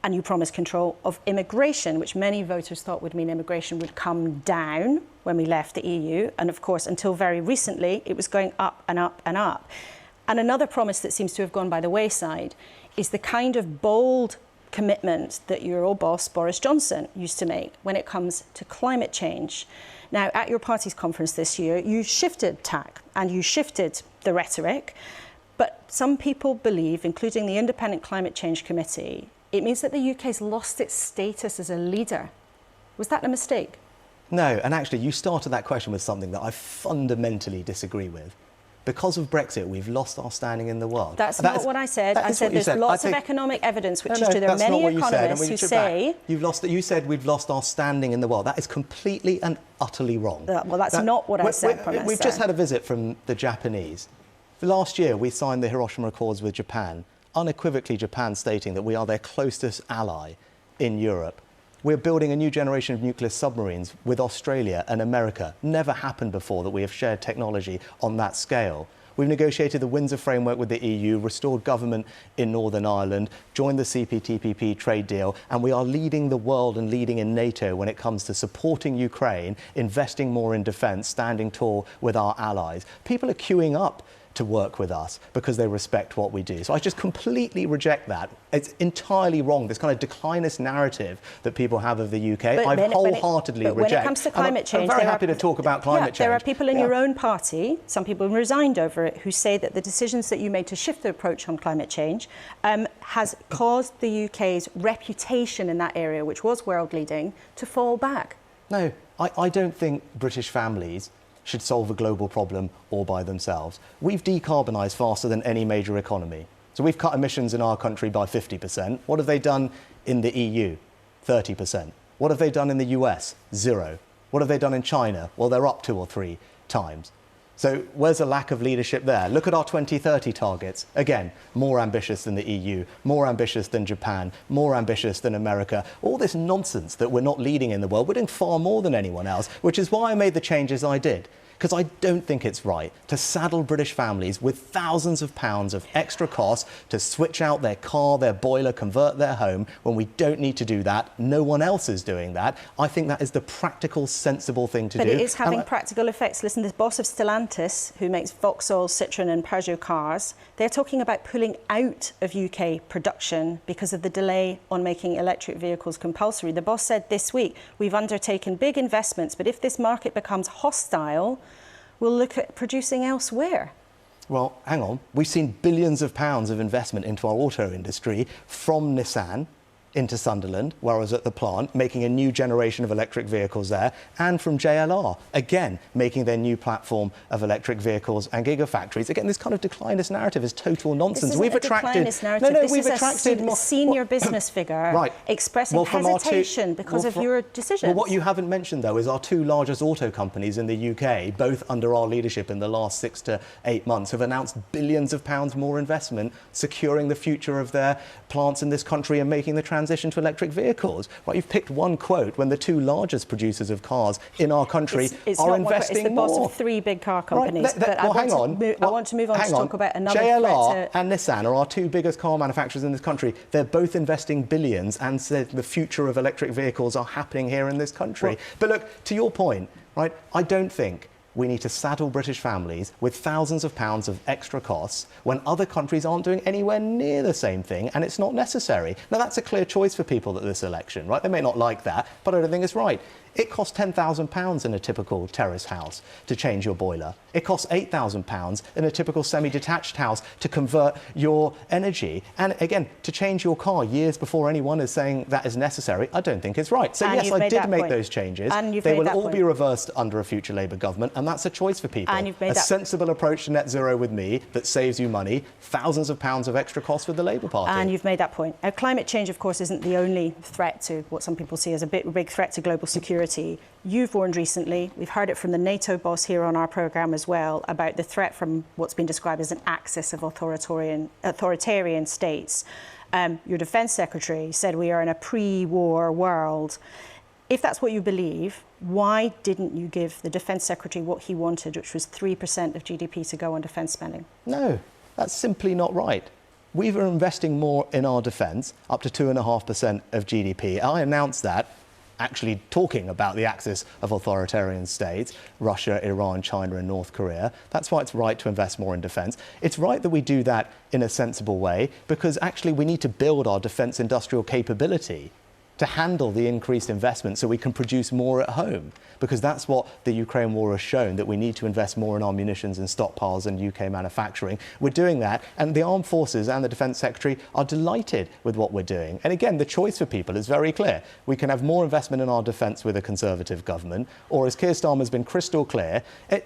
And you promised control of immigration, which many voters thought would mean immigration would come down when we left the EU. And of course, until very recently, it was going up and up and up. And another promise that seems to have gone by the wayside is the kind of bold commitment that your old boss, Boris Johnson, used to make when it comes to climate change. Now, at your party's conference this year, you shifted tack and you shifted the rhetoric. But some people believe, including the Independent Climate Change Committee, it means that the UK's lost its status as a leader. Was that a mistake? No, and actually you started that question with something that I fundamentally disagree with. Because of Brexit, we've lost our standing in the world. That's not what I said. I said there's lots of economic evidence, which is true. There are many economists who say... You said we've lost our standing in the world. That is completely and utterly wrong. Well, that's not what I said, Prime Minister. We've just had a visit from the Japanese. Last year, we signed the Hiroshima Accords with Japan, unequivocally Japan stating that we are their closest ally in Europe. We're building a new generation of nuclear submarines with Australia and America. Never happened before that we have shared technology on that scale. We've negotiated the Windsor Framework with the EU, restored government in Northern Ireland, joined the CPTPP trade deal, and we are leading the world and leading in NATO when it comes to supporting Ukraine, investing more in defence, standing tall with our allies. People are queuing up to work with us because they respect what we do. So I just completely reject that. It's entirely wrong, this kind of declinist narrative that people have of the UK. I wholeheartedly reject. When it comes to climate change... I'm very happy to talk about climate change. There are people in your own party, some people resigned over it, who say that the decisions that you made to shift the approach on climate change has caused the UK's reputation in that area, which was world-leading, to fall back. No, I don't think British families should solve a global problem all by themselves. We've decarbonised faster than any major economy. So we've cut emissions in our country by 50%. What have they done in the EU? 30%. What have they done in the US? 0. What have they done in China? Well, they're up 2 or 3 times. So where's the lack of leadership there? Look at our 2030 targets. Again, more ambitious than the EU, more ambitious than Japan, more ambitious than America. All this nonsense that we're not leading in the world. We're doing far more than anyone else, which is why I made the changes I did. Because I don't think it's right to saddle British families with thousands of pounds of extra costs to switch out their car, their boiler, convert their home, when we don't need to do that. No one else is doing that. I think that is the practical, sensible thing to do. But it is having practical effects. Listen, the boss of Stellantis, who makes Vauxhall, Citroën and Peugeot cars, they're talking about pulling out of UK production because of the delay on making electric vehicles compulsory. The boss said this week, we've undertaken big investments, but if this market becomes hostile, we'll look at producing elsewhere. Well, hang on. We've seen billions of pounds of investment into our auto industry from Nissan, into Sunderland, where I was at the plant, making a new generation of electric vehicles there, and from JLR, again, making their new platform of electric vehicles and gigafactories. Again, this kind of declinist narrative is total nonsense. We've attracted a senior business figure expressing hesitation because of your decisions. Well, what you haven't mentioned, though, is our two largest auto companies in the UK, both under our leadership in the last 6 to 8 months, have announced billions of pounds more investment, securing the future of their plants in this country and making the transition to electric vehicles. Right, you've picked one quote when the two largest producers of cars in our country are investing more. It's the boss of 3 big car companies. Right, but I want to move on to talk about another JLR and Nissan are our 2 biggest car manufacturers in this country. They're both investing billions and said the future of electric vehicles are happening here in this country. But look, to your point, right, I don't think we need to saddle British families with thousands of pounds of extra costs when other countries aren't doing anywhere near the same thing, and it's not necessary. Now, that's a clear choice for people at this election, right? They may not like that, but I don't think it's right. It costs £10,000 in a typical terrace house to change your boiler. It costs £8,000 in a typical semi-detached house to convert your energy. And again, to change your car years before anyone is saying that is necessary, I don't think it's right. So yes, I did make those changes. They will all be reversed under a future Labour government, and that's a choice for people. A sensible approach to net zero with me that saves you money, thousands of pounds of extra costs with the Labour Party. And you've made that point. Now, climate change, of course, isn't the only threat to what some people see as a big threat to global security. You've warned recently, we've heard it from the NATO boss here on our programme as well, about the threat from what's been described as an axis of authoritarian states. Your Defence Secretary said we are in a pre-war world. If that's what you believe, why didn't you give the Defence Secretary what he wanted, which was 3% of GDP to go on defence spending? No, that's simply not right. We were investing more in our defence, up to 2.5% of GDP. I announced that, actually talking about the axis of authoritarian states, Russia, Iran, China and North Korea. That's why it's right to invest more in defence. It's right that we do that in a sensible way, because actually we need to build our defence industrial capability to handle the increased investment so we can produce more at home, because that's what the Ukraine war has shown, that we need to invest more in our munitions and stockpiles and UK manufacturing. We're doing that, and the Armed Forces and the Defence Secretary are delighted with what we're doing. And again, the choice for people is very clear. We can have more investment in our defence with a Conservative government, or as Keir Starmer has been crystal clear,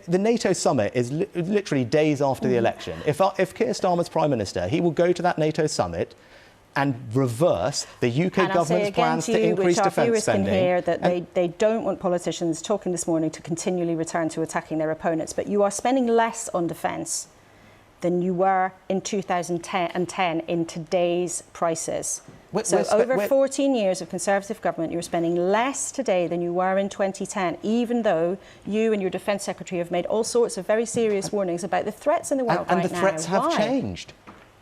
the NATO summit is literally days after the election. If Keir Starmer's Prime Minister, he will go to that NATO summit and reverse the UK government's plans to increase defence spending. Can hear that they don't want politicians talking this morning to continually return to attacking their opponents, but you are spending less on defence than you were in 2010 in today's prices. So over 14 years of Conservative government, you're spending less today than you were in 2010, even though you and your Defence Secretary have made all sorts of very serious warnings about the threats in the world right now. And the threats have changed.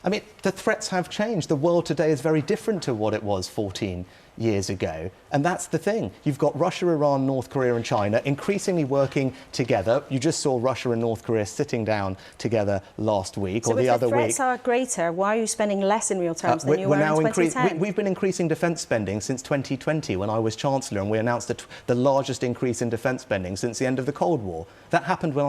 I mean, the threats have changed. The world today is very different to what it was 14 years ago. And that's the thing. You've got Russia, Iran, North Korea and China increasingly working together. You just saw Russia and North Korea sitting down together last week or the other week. So if the threats are greater, why are you spending less in real terms than you were in 2010? We've been increasing defence spending since 2020 when I was Chancellor, and we announced the largest increase in defence spending since the end of the Cold War. That happened when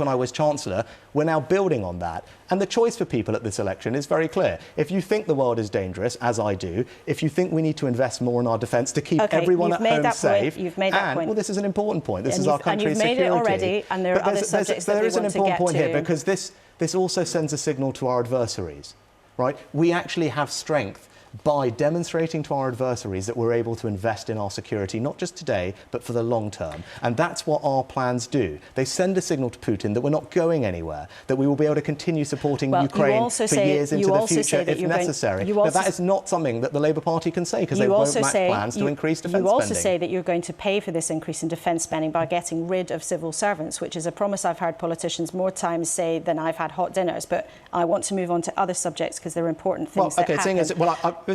I was Chancellor. We're now building on that. And the choice for people at this election is very clear. If you think the world is dangerous, as I do, if you think we need to invest more in our defence to keep everyone at home safe, you've made that point. Well, this is an important point. This is our country's security. And you've made it already, and there are other subjects that we want to get to. There is an important point here, because this also sends a signal to our adversaries, right? We actually have strength by demonstrating to our adversaries that we're able to invest in our security, not just today, but for the long term. And that's what our plans do. They send a signal to Putin that we're not going anywhere, that we will be able to continue supporting Ukraine for years into the future if necessary. But that is not something that the Labour Party can say, because they won't match plans to increase defence spending. You also say that you're going to pay for this increase in defence spending by getting rid of civil servants, which is a promise I've heard politicians more times say than I've had hot dinners. But I want to move on to other subjects because they're important things that happen.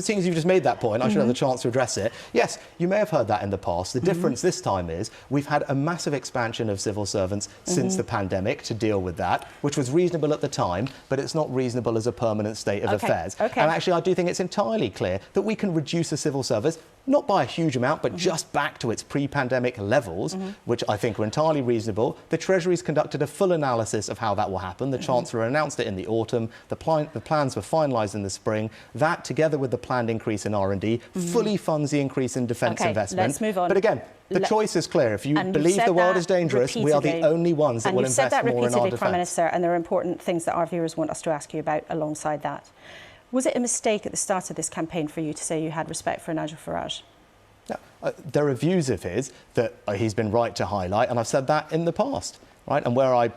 Seeing as you've just made that point, I should have the chance to address it. Yes, you may have heard that in the past. The difference this time is we've had a massive expansion of civil servants since the pandemic to deal with that, which was reasonable at the time, but it's not reasonable as a permanent state of affairs. And actually, I do think it's entirely clear that we can reduce the civil service not by a huge amount, but just back to its pre-pandemic levels, which I think are entirely reasonable. The Treasury's conducted a full analysis of how that will happen. The Chancellor announced it in the autumn. The plans were finalised in the spring. That, together with the planned increase in R&D, fully funds the increase in defence investment. Let's move on. But again, the choice is clear. If you believe the world is dangerous, we are the only ones that will invest more in our defence. And you've said that repeatedly, Prime Minister, and there are important things that our viewers want us to ask you about alongside that. Was it a mistake at the start of this campaign for you to say you had respect for Nigel Farage? No. There are views of his that he's been right to highlight, and I've said that in the past, right? And where I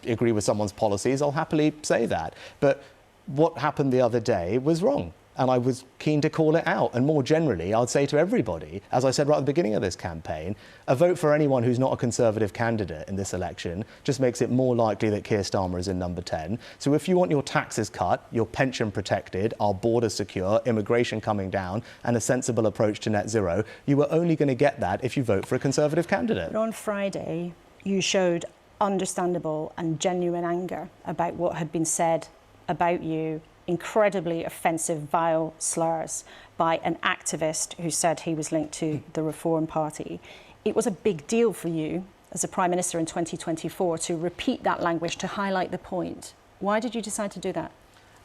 agree with someone's policies, I'll happily say that. But what happened the other day was wrong. And I was keen to call it out. And more generally, I'd say to everybody, as I said right at the beginning of this campaign, a vote for anyone who's not a Conservative candidate in this election just makes it more likely that Keir Starmer is in number 10. So if you want your taxes cut, your pension protected, our borders secure, immigration coming down, and a sensible approach to net zero, you are only going to get that if you vote for a Conservative candidate. But on Friday, you showed understandable and genuine anger about what had been said about you, incredibly offensive, vile slurs by an activist who said he was linked to the Reform Party. It was a big deal for you as a Prime Minister in 2024 to repeat that language, to highlight the point. Why did you decide to do that?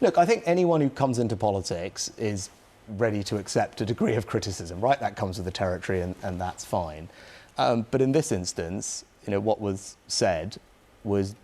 Look, I think anyone who comes into politics is ready to accept a degree of criticism, right? That comes with the territory, and that's fine. But in this instance, what was said was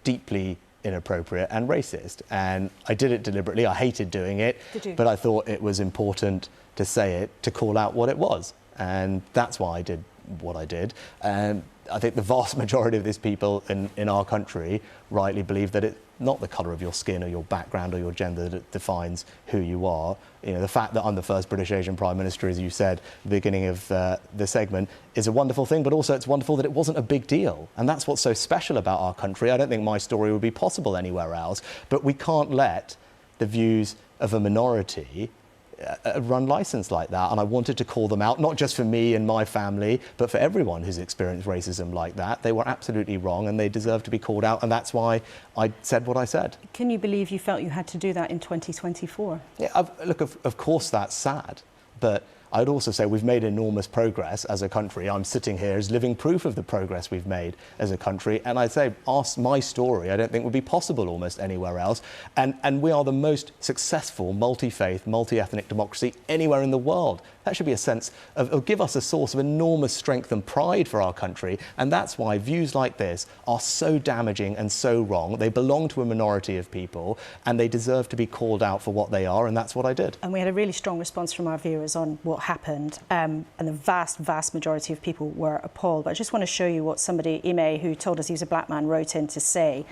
deeply inappropriate and racist, and I did it deliberately. I hated doing it, but I thought it was important to say it, to call out what it was, and that's why I did what I did. And I think the vast majority of these people in our country rightly believe that it's not the colour of your skin or your background or your gender that defines who you are. The fact that I'm the first British Asian Prime Minister, as you said at the beginning of the segment, is a wonderful thing, but also it's wonderful that it wasn't a big deal. And that's what's so special about our country. I don't think my story would be possible anywhere else, but we can't let the views of a minority run licence like that, and I wanted to call them out, not just for me and my family, but for everyone who's experienced racism like that. They were absolutely wrong, and they deserve to be called out, and that's why I said what I said. Can you believe you felt you had to do that in 2024? Yeah, look, of course that's sad, but I'd also say we've made enormous progress as a country. I'm sitting here as living proof of the progress we've made as a country. And I'd say my story, I don't think would be possible almost anywhere else. And we are the most successful multi-faith, multi-ethnic democracy anywhere in the world. That should be a sense of give us a source of enormous strength and pride for our country. And that's why views like this are so damaging and so wrong. They belong to a minority of people, and they deserve to be called out for what they are. And that's what I did. And we had a really strong response from our viewers on what happened, and the vast majority of people were appalled. But I just want to show you what somebody, Ime, who told us he was a black man, wrote in to say.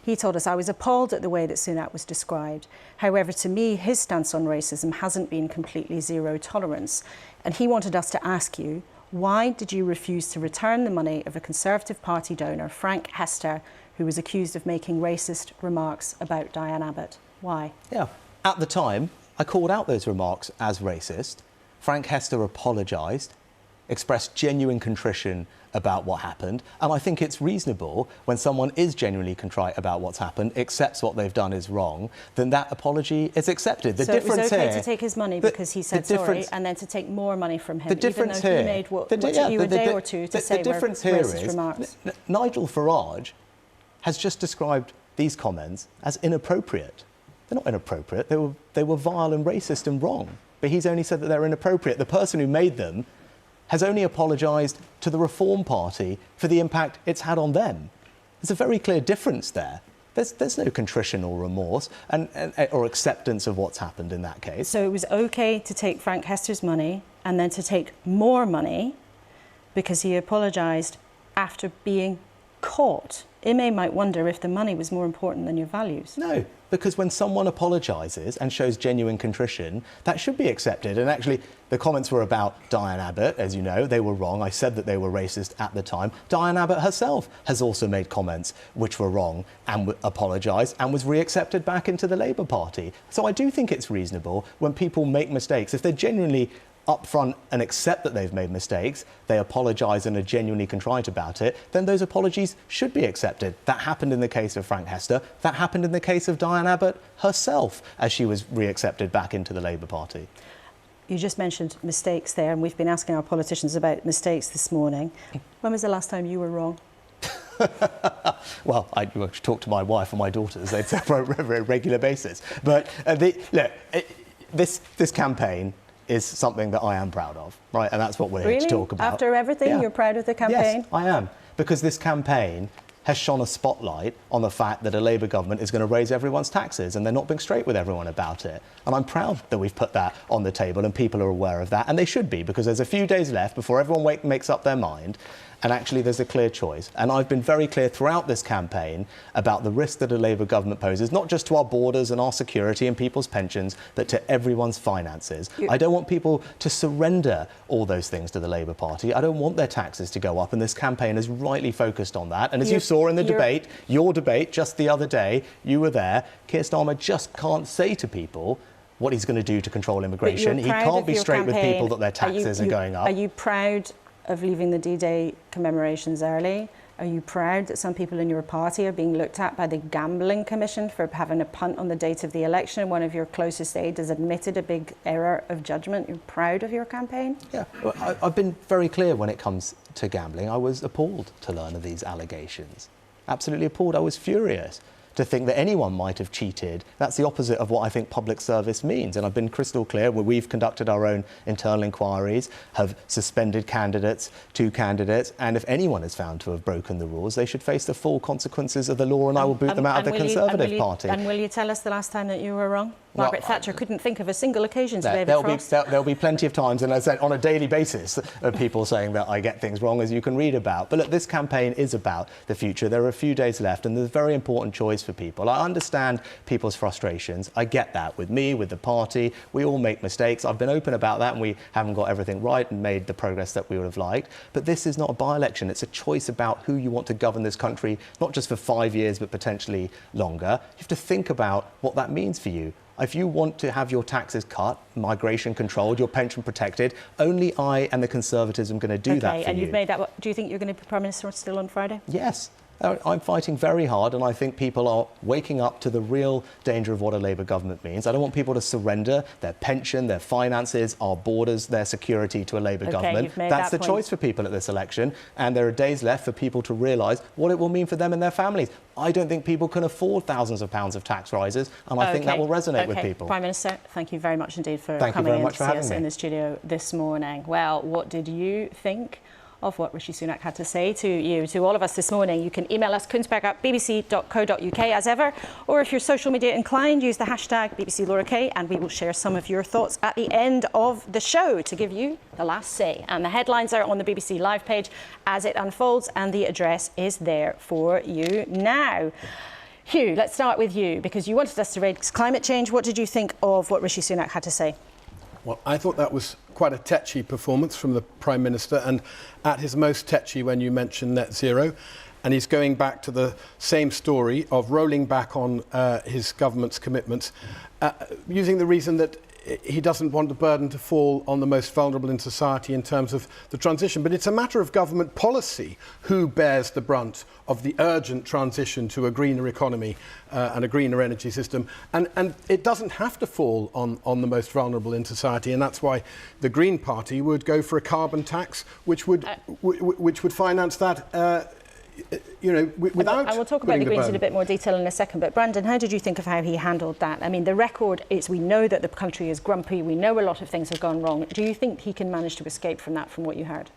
He told us, "I was appalled at the way that Sunak was described. However, to me, his stance on racism hasn't been completely zero tolerance." And he wanted us to ask you, why did you refuse to return the money of a Conservative Party donor, Frank Hester, who was accused of making racist remarks about Diane Abbott? Why? Yeah, at the time, I called out those remarks as racist. Frank Hester apologised, expressed genuine contrition about what happened, and I think it's reasonable when someone is genuinely contrite about what's happened, accepts what they've done is wrong, then that apology is accepted. The so difference it was okay here, to take his money because he said sorry, and then to take more money from him, the difference even though here, he made what took you a day or two to say were racist remarks. Nigel Farage has just described these comments as inappropriate. They're not inappropriate, they were vile and racist and wrong, but he's only said that they're inappropriate. The person who made them has only apologised to the Reform Party for the impact it's had on them. There's a very clear difference there. There's no contrition or remorse or acceptance of what's happened in that case. So it was okay to take Frank Hester's money and then to take more money because he apologised after being caught. Ime might wonder if the money was more important than your values. No, because when someone apologises and shows genuine contrition, that should be accepted. And actually, the comments were about Diane Abbott, as you know. They were wrong. I said that they were racist at the time. Diane Abbott herself has also made comments which were wrong and apologised and was re-accepted back into the Labour Party. So I do think it's reasonable when people make mistakes, if they're genuinely upfront and accept that they've made mistakes, they apologise and are genuinely contrite about it, then those apologies should be accepted. That happened in the case of Frank Hester. That happened in the case of Diane Abbott herself, as she was re-accepted back into the Labour Party. You just mentioned mistakes there, and we've been asking our politicians about mistakes this morning. When was the last time you were wrong? Well, I talk to my wife and my daughters. They'd say on a very regular basis. But this campaign is something that I am proud of, right? And that's what we're here to talk about. After everything, you're proud of the campaign? Yes, I am. Because this campaign has shone a spotlight on the fact that a Labour government is going to raise everyone's taxes, and they're not being straight with everyone about it. And I'm proud that we've put that on the table and people are aware of that, and they should be, because there's a few days left before everyone makes up their mind. And actually, there's a clear choice. And I've been very clear throughout this campaign about the risk that a Labour government poses, not just to our borders and our security and people's pensions, but to everyone's finances. I don't want people to surrender all those things to the Labour Party. I don't want their taxes to go up. And this campaign is rightly focused on that. And as you saw in the debate, your debate just the other day, you were there, Keir Starmer just can't say to people what he's going to do to control immigration. He can't be straight with people that their taxes are going up. Are you proud of leaving the D-Day commemorations early? Are you proud that some people in your party are being looked at by the Gambling Commission for having a punt on the date of the election? One of your closest aides has admitted a big error of judgment. You're proud of your campaign? Yeah, well, I've been very clear when it comes to gambling. I was appalled to learn of these allegations. Absolutely appalled. I was furious to think that anyone might have cheated. That's the opposite of what I think public service means. And I've been crystal clear where we've conducted our own internal inquiries, have suspended two candidates, and if anyone is found to have broken the rules, they should face the full consequences of the law, and I will boot them out of the Conservative Party. And will you tell us the last time that you were wrong? Margaret Thatcher couldn't think of a single occasion to there'll be plenty of times, and as I said, on a daily basis, of people saying that I get things wrong, as you can read about. But look, this campaign is about the future. There are a few days left, and there's a very important choice for people. I understand people's frustrations. I get that with me, with the party. We all make mistakes. I've been open about that, and we haven't got everything right and made the progress that we would have liked. But this is not a by-election. It's a choice about who you want to govern this country, not just for 5 years, but potentially longer. You have to think about what that means for you. If you want to have your taxes cut, migration controlled, your pension protected, only I and the Conservatives are going to do that for you. And you've made that. Do you think you're going to be Prime Minister still on Friday? Yes. I'm fighting very hard, and I think people are waking up to the real danger of what a Labour government means. I don't want people to surrender their pension, their finances, our borders, their security to a Labour government. That's the choice for people at this election, and there are days left for people to realise what it will mean for them and their families. I don't think people can afford thousands of pounds of tax rises, and I think that will resonate with people. Prime Minister, thank you very much indeed for coming in to see us in the studio this morning. Well, what did you think of what Rishi Sunak had to say to you, to all of us this morning? You can email us, kuenssberg@bbc.co.uk as ever, or if you're social media inclined, use the hashtag BBC Laura K, and we will share some of your thoughts at the end of the show to give you the last say. And the headlines are on the BBC Live page as it unfolds, and the address is there for you now. Hugh, let's start with you, because you wanted us to raise climate change. What did you think of what Rishi Sunak had to say? Well, I thought that was quite a tetchy performance from the Prime Minister, and at his most tetchy when you mention net zero. And he's going back to the same story of rolling back on his government's commitments, using the reason that he doesn't want the burden to fall on the most vulnerable in society in terms of the transition. But it's a matter of government policy who bears the brunt of the urgent transition to a greener economy and a greener energy system. And it doesn't have to fall on the most vulnerable in society. And that's why the Green Party would go for a carbon tax, which would finance that without. And we'll talk about the Greens in a bit more detail in a second. But Brandon, how did you think of how he handled that? I mean, the record is we know that the country is grumpy. We know a lot of things have gone wrong. Do you think he can manage to escape from that, from what you heard?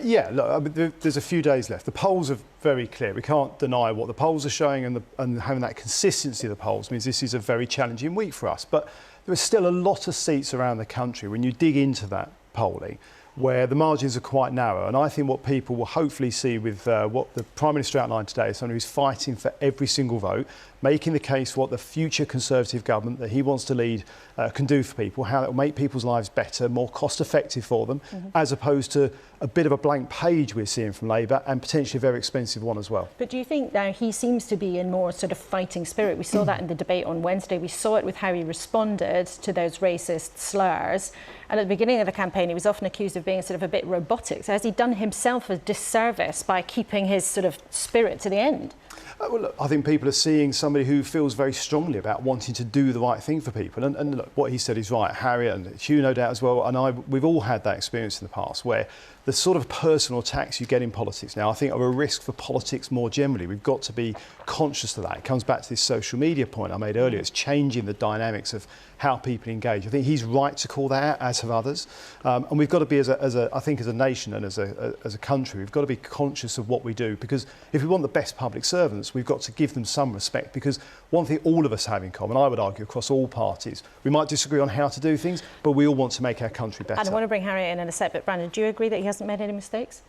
Yeah, look, I mean, there's a few days left. The polls are very clear. We can't deny what the polls are showing, and having that consistency of the polls means this is a very challenging week for us. But there are still a lot of seats around the country when you dig into that polling where the margins are quite narrow. And I think what people will hopefully see with what the Prime Minister outlined today is someone who's fighting for every single vote, making the case for what the future Conservative government that he wants to lead can do for people, how it will make people's lives better, more cost effective for them, as opposed to a bit of a blank page we're seeing from Labour, and potentially a very expensive one as well. But do you think now he seems to be in more sort of fighting spirit? We saw that in the debate on Wednesday. We saw it with how he responded to those racist slurs. And at the beginning of the campaign, he was often accused of being sort of a bit robotic. So has he done himself a disservice by keeping his sort of spirit to the end? Well, look, I think people are seeing some somebody who feels very strongly about wanting to do the right thing for people. And look, what he said is right. Harriet and Hugh, no doubt as well, and we've all had that experience in the past where the sort of personal attacks you get in politics now, I think, are a risk for politics more generally. We've got to be conscious of that. It comes back to this social media point I made earlier. It's changing the dynamics of how people engage. I think he's right to call that out, as have others. And we've got to be, I think, as a nation and as a country, we've got to be conscious of what we do, because if we want the best public servants, we've got to give them some respect, because one thing all of us have in common, I would argue, across all parties, we might disagree on how to do things, but we all want to make our country better. And I want to bring Harriet in a sec, but Brandon, do you agree that he hasn't made any mistakes?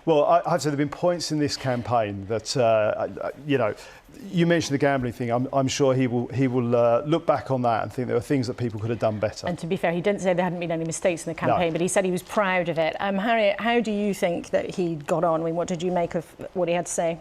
Well, I have to say there have been points in this campaign that, you know, you mentioned the gambling thing. I'm sure he will look back on that and think there were things that people could have done better. And to be fair, he didn't say there hadn't been any mistakes in the campaign, but he said he was proud of it. Harriet, how do you think that he got on? I mean, what did you make of what he had to say?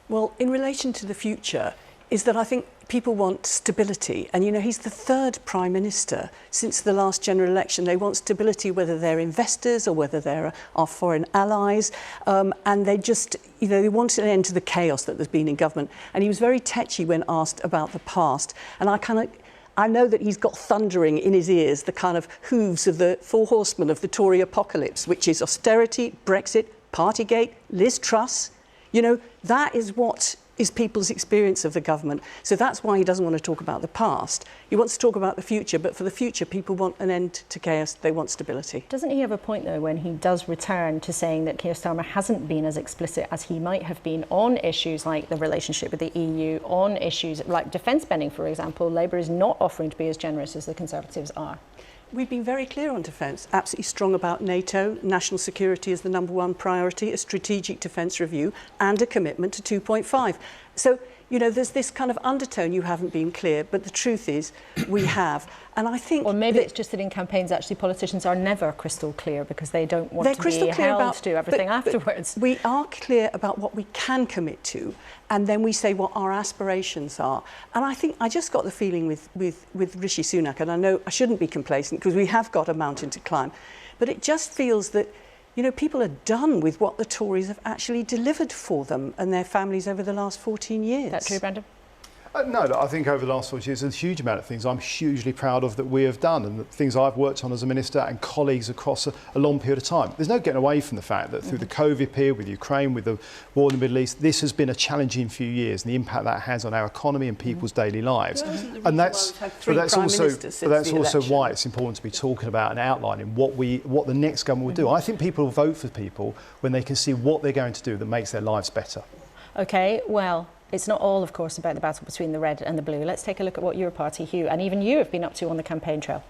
Well, in relation to the future, is that I think people want stability. And, you know, he's the third Prime Minister since the last general election. They want stability, whether they're investors or whether they're our foreign allies. And they just, you know, they want an end to the chaos that there's been in government. And he was very tetchy when asked about the past. And I know that he's got thundering in his ears the kind of hooves of the four horsemen of the Tory apocalypse, which is austerity, Brexit, Partygate, Liz Truss. You know, that is what is people's experience of the government. So that's why he doesn't want to talk about the past. He wants to talk about the future, but for the future, people want an end to chaos. They want stability. Doesn't he have a point, though, when he does return to saying that Keir Starmer hasn't been as explicit as he might have been on issues like the relationship with the EU, on issues like defence spending, for example? Labour is not offering to be as generous as the Conservatives are. We've been very clear on defence, absolutely strong about NATO, national security is the #1 priority, a strategic defence review and a commitment to 2.5. So, you know, there's this kind of undertone, you haven't been clear, but the truth is we have. And I think... Or maybe it's just that in campaigns, actually, politicians are never crystal clear because they don't want to be held to everything afterwards. But we are clear about what we can commit to, and then we say what our aspirations are. And I think I just got the feeling with Rishi Sunak, and I know I shouldn't be complacent because we have got a mountain to climb, but it just feels that, you know, people are done with what the Tories have actually delivered for them and their families over the last 14 years. That's true, Brandon? No, I think over the last 40 years, there's a huge amount of things I'm hugely proud of that we have done, and the things I've worked on as a minister and colleagues across a long period of time. There's no getting away from the fact that through the COVID period, with Ukraine, with the war in the Middle East, this has been a challenging few years, and the impact that has on our economy and people's daily lives. And that's also why it's important to be talking about and outlining what the next government will do. I think people will vote for people when they can see what they're going to do that makes their lives better. OK, well, it's not all, of course, about the battle between the red and the blue. Let's take a look at what your party, Hugh, and even you have been up to on the campaign trail.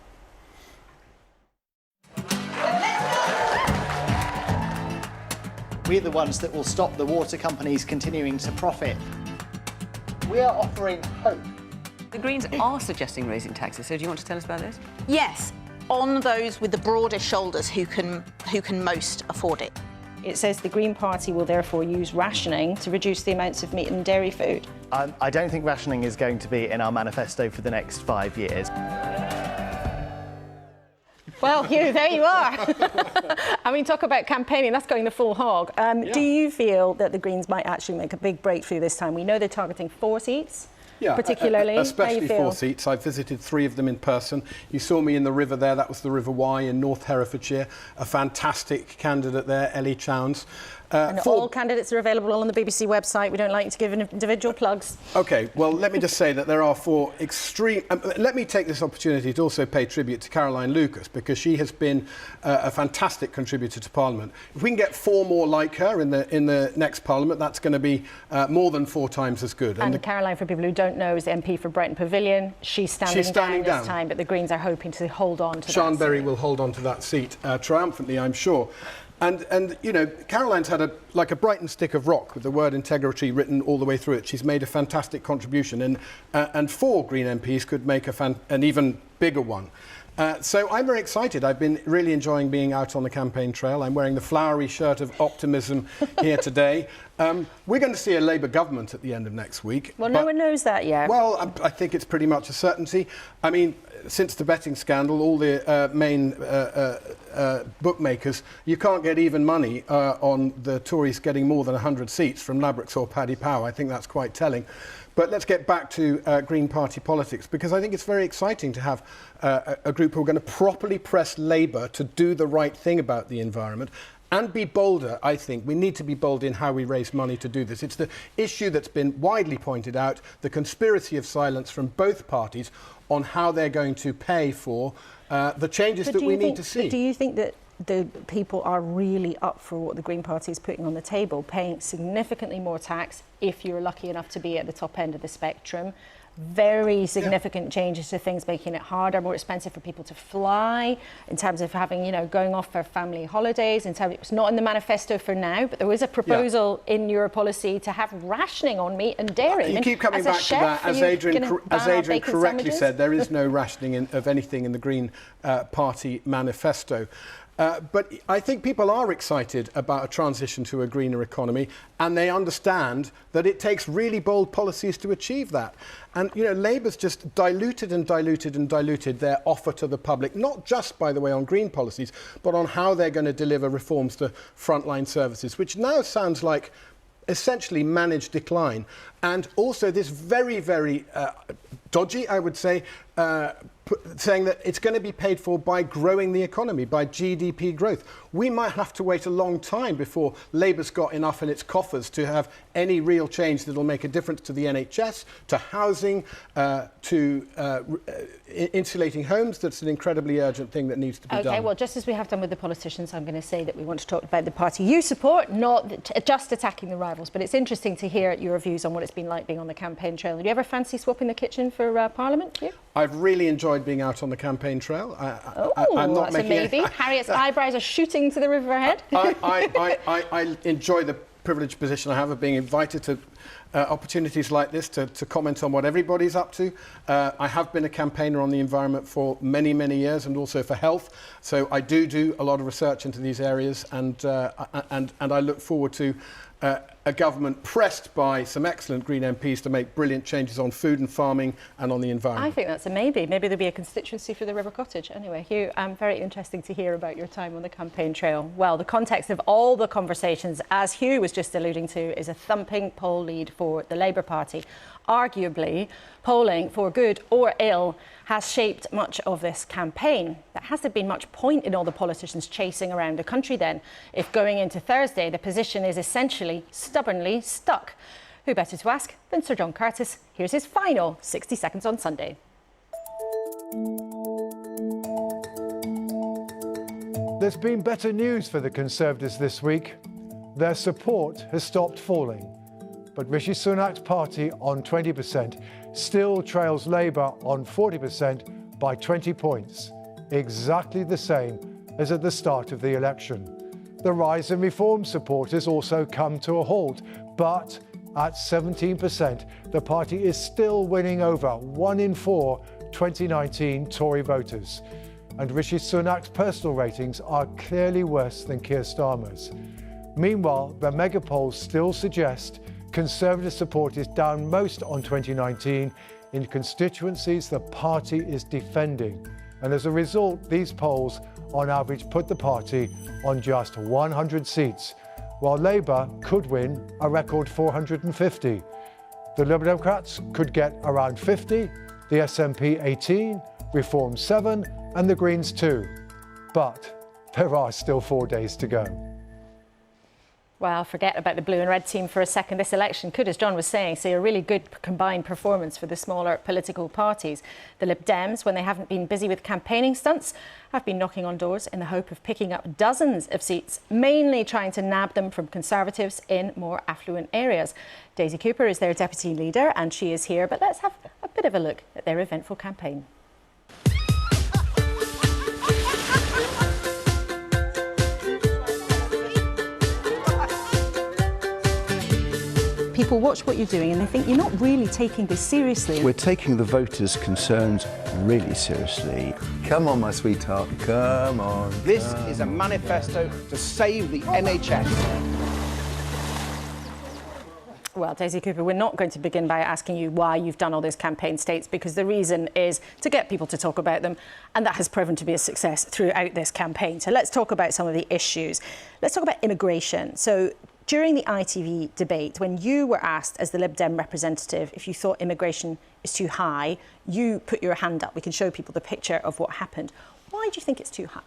We're the ones that will stop the water companies continuing to profit. We are offering hope. The Greens are suggesting raising taxes, so do you want to tell us about this? Yes, on those with the broadest shoulders who can most afford it. It says the Green Party will therefore use rationing to reduce the amounts of meat and dairy food. I don't think rationing is going to be in our manifesto for the next 5 years. Well, Hugh, there you are. I mean, talk about campaigning, that's going the full hog. Do you feel that the Greens might actually make a big breakthrough this time? We know they're targeting 4 seats. Yeah, particularly. Especially 4 seats. I've visited 3 of them in person. You saw me in the River there. That was the River Wye in North Herefordshire. A fantastic candidate there, Ellie Chowns. And all candidates are available on the BBC website. We don't like to give individual plugs. OK, well, let me just say that there are 4 extreme... let me take this opportunity to also pay tribute to Caroline Lucas, because she has been a fantastic contributor to Parliament. If we can get 4 more like her in the next Parliament, that's going to be more than 4 times as good. And Caroline, for people who don't know, is the MP for Brighton Pavilion. She's standing down this time, but the Greens are hoping to hold on to that Sian Berry will hold on to that seat triumphantly, I'm sure. And you know, Caroline's had a Brighton stick of rock with the word integrity written all the way through it. She's made a fantastic contribution, and 4 Green MPs could make an even bigger one. So I'm very excited. I've been really enjoying being out on the campaign trail. I'm wearing the flowery shirt of optimism here today. We're going to see a Labour government at the end of next week. Well, no one knows that yet. Well, I think it's pretty much a certainty. I mean, since the betting scandal, all the main bookmakers, you can't get even money on the Tories getting more than 100 seats from Ladbrokes or Paddy Power. I think that's quite telling. But let's get back to Green Party politics, because I think it's very exciting to have a group who are going to properly press Labour to do the right thing about the environment and be bolder. I think we need to be bold in how we raise money to do this. It's the issue that's been widely pointed out, the conspiracy of silence from both parties on how they're going to pay for the changes that we need to see. Do you think that the people are really up for what the Green Party is putting on the table, paying significantly more tax if you're lucky enough to be at the top end of the spectrum? Very significant changes to things, making it harder, more expensive for people to fly, in terms of having, you know, going off for family holidays. In terms, it's not in the manifesto for now, but there is a proposal in your policy to have rationing on meat and dairy. You keep coming back to that. As Adrian correctly said, there is no rationing of anything in the Green Party manifesto. But I think people are excited about a transition to a greener economy, and they understand that it takes really bold policies to achieve that. And, you know, Labour's just diluted and diluted and diluted their offer to the public, not just, by the way, on green policies, but on how they're going to deliver reforms to frontline services, which now sounds like essentially managed decline. And also this very, very dodgy, I would say, saying that it's going to be paid for by growing the economy, by GDP growth. We might have to wait a long time before Labour's got enough in its coffers to have any real change that will make a difference to the NHS, to housing, to insulating homes. That's an incredibly urgent thing that needs to be done. Okay, well, just as we have done with the politicians, I'm going to say that we want to talk about the party you support, not just attacking the rivals. But it's interesting to hear your views on what it's been like being on the campaign trail. Do you ever fancy swapping the kitchen for Parliament? I've really enjoyed being out on the campaign trail. I'm not making a maybe. Harriet's eyebrows are shooting to the river ahead. I enjoy the privileged position I have of being invited to opportunities like this to comment on what everybody's up to. I have been a campaigner on the environment for many, many years, and also for health. So I do a lot of research into these areas, and I look forward to a government pressed by some excellent Green MPs to make brilliant changes on food and farming and on the environment. I think that's a maybe. Maybe there'll be a constituency for the River Cottage. Anyway, Hugh, very interesting to hear about your time on the campaign trail. Well, the context of all the conversations, as Hugh was just alluding to, is a thumping poll lead for the Labour Party. Arguably, polling, for good or ill, has shaped much of this campaign. There hasn't been much point in all the politicians chasing around the country then, if going into Thursday the position is essentially stubbornly stuck. Who better to ask than Sir John Curtis? Here's his final 60 seconds on Sunday. There's been better news for the Conservatives this week. Their support has stopped falling. But Rishi Sunak's party on 20% still trails Labour on 40% by 20 points, exactly the same as at the start of the election. The rise in Reform support has also come to a halt, but at 17%, the party is still winning over 1 in 4 2019 Tory voters. And Rishi Sunak's personal ratings are clearly worse than Keir Starmer's. Meanwhile, the mega polls still suggest Conservative support is down most on 2019 in constituencies the party is defending. And as a result, these polls on average put the party on just 100 seats, while Labour could win a record 450. The Liberal Democrats could get around 50, the SNP 18, Reform 7, and the Greens 2. But there are still 4 days to go. Well, forget about the blue and red team for a second. This election could, as John was saying, see a really good combined performance for the smaller political parties. The Lib Dems, when they haven't been busy with campaigning stunts, have been knocking on doors in the hope of picking up dozens of seats, mainly trying to nab them from Conservatives in more affluent areas. Daisy Cooper is their deputy leader, and she is here. But let's have a bit of a look at their eventful campaign. People watch what you're doing and they think you're not really taking this seriously. We're taking the voters' concerns really seriously. Come on, my sweetheart, come on. This is a manifesto to save the NHS. Well, Daisy Cooper, we're not going to begin by asking you why you've done all those campaign states, because the reason is to get people to talk about them, and that has proven to be a success throughout this campaign. So let's talk about some of the issues. Let's talk about immigration. So during the ITV debate, when you were asked as the Lib Dem representative if you thought immigration is too high, you put your hand up. We can show people the picture of what happened. Why do you think it's too high?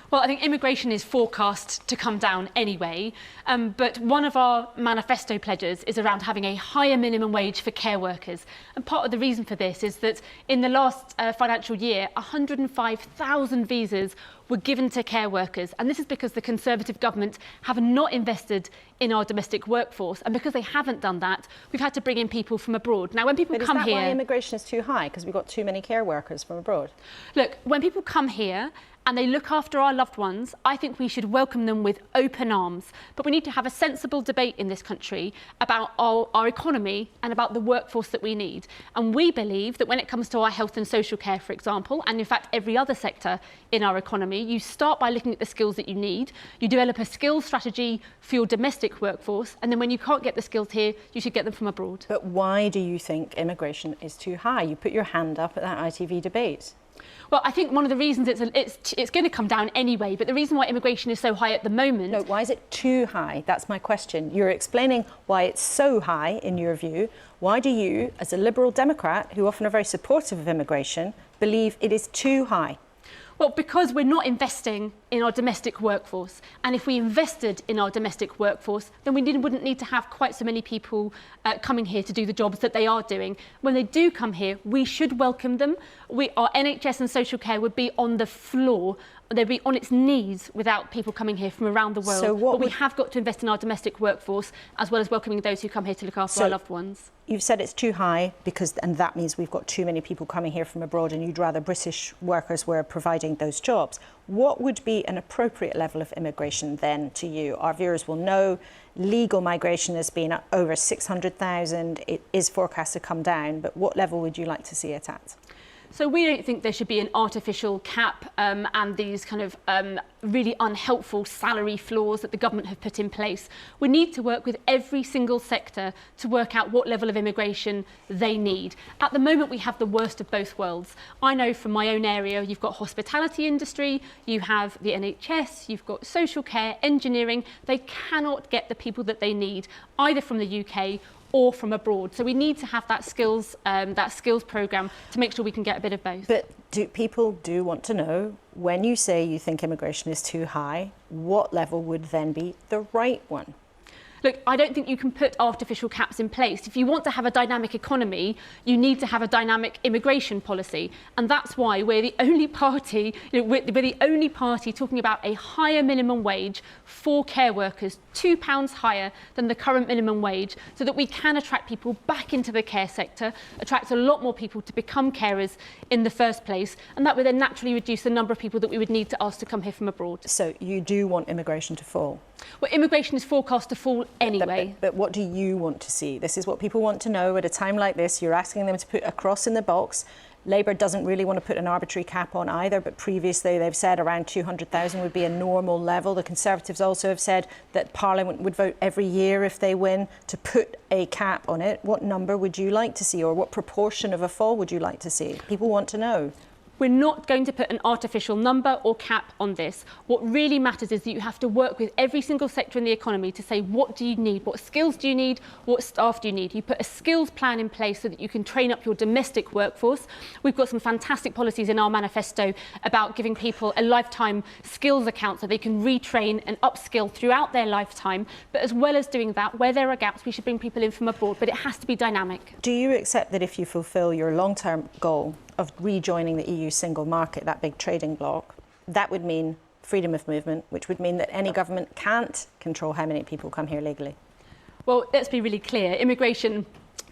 Well, I think immigration is forecast to come down anyway, but one of our manifesto pledges is around having a higher minimum wage for care workers. And part of the reason for this is that in the last financial year, 105,000 visas were given to care workers. And this is because the Conservative government have not invested in our domestic workforce. And because they haven't done that, we've had to bring in people from abroad. Now, when people come here... Is that why immigration is too high? Because we've got too many care workers from abroad? Look, when people come here and they look after our loved ones, I think we should welcome them with open arms. But we need to have a sensible debate in this country about our economy and about the workforce that we need. And we believe that when it comes to our health and social care, for example, and in fact every other sector in our economy, you start by looking at the skills that you need, you develop a skills strategy for your domestic workforce, and then when you can't get the skills here, you should get them from abroad. But why do you think immigration is too high? You put your hand up at that ITV debate. Well, I think one of the reasons it's going to come down anyway, but the reason why immigration is so high at the moment... No, why is it too high? That's my question. You're explaining why it's so high, in your view. Why do you, as a Liberal Democrat, who often are very supportive of immigration, believe it is too high? Well, because we're not investing in our domestic workforce. And if we invested in our domestic workforce, then we wouldn't need to have quite so many people coming here to do the jobs that they are doing. When they do come here, we should welcome them. Our NHS and social care would be on the floor. They'd be on its knees without people coming here from around the world. But we have got to invest in our domestic workforce, as well as welcoming those who come here to look after our loved ones. You've said it's too high, and that means we've got too many people coming here from abroad, and you'd rather British workers were providing those jobs. What would be an appropriate level of immigration then to you? Our viewers will know legal migration has been at over 600,000. It is forecast to come down, but what level would you like to see it at? So we don't think there should be an artificial cap and these kind of really unhelpful salary floors that the government have put in place. We need to work with every single sector to work out what level of immigration they need. At the moment, we have the worst of both worlds. I know from my own area, you've got hospitality industry, you have the NHS, you've got social care, engineering. They cannot get the people that they need, either from the UK or from abroad. So we need to have that skills programme to make sure we can get a bit of both. But people do want to know, when you say you think immigration is too high, what level would then be the right one? Look, I don't think you can put artificial caps in place. If you want to have a dynamic economy, you need to have a dynamic immigration policy. And that's why we're the only party, we're the only party talking about a higher minimum wage for care workers, £2 higher than the current minimum wage, so that we can attract people back into the care sector, attract a lot more people to become carers in the first place, and that would then naturally reduce the number of people that we would need to ask to come here from abroad. So you do want immigration to fall? Well, immigration is forecast to fall anyway. But what do you want to see? This is what people want to know at a time like this. You're asking them to put a cross in the box. Labour doesn't really want to put an arbitrary cap on either, but previously they've said around 200,000 would be a normal level. The Conservatives also have said that Parliament would vote every year if they win to put a cap on it. What number would you like to see, or what proportion of a fall would you like to see? People want to know. We're not going to put an artificial number or cap on this. What really matters is that you have to work with every single sector in the economy to say, what do you need? What skills do you need? What staff do you need? You put a skills plan in place so that you can train up your domestic workforce. We've got some fantastic policies in our manifesto about giving people a lifetime skills account so they can retrain and upskill throughout their lifetime. But as well as doing that, where there are gaps, we should bring people in from abroad, but it has to be dynamic. Do you accept that if you fulfil your long-term goal of rejoining the EU single market, that big trading bloc, that would mean freedom of movement, which would mean that any government can't control how many people come here legally? Well, let's be really clear. Immigration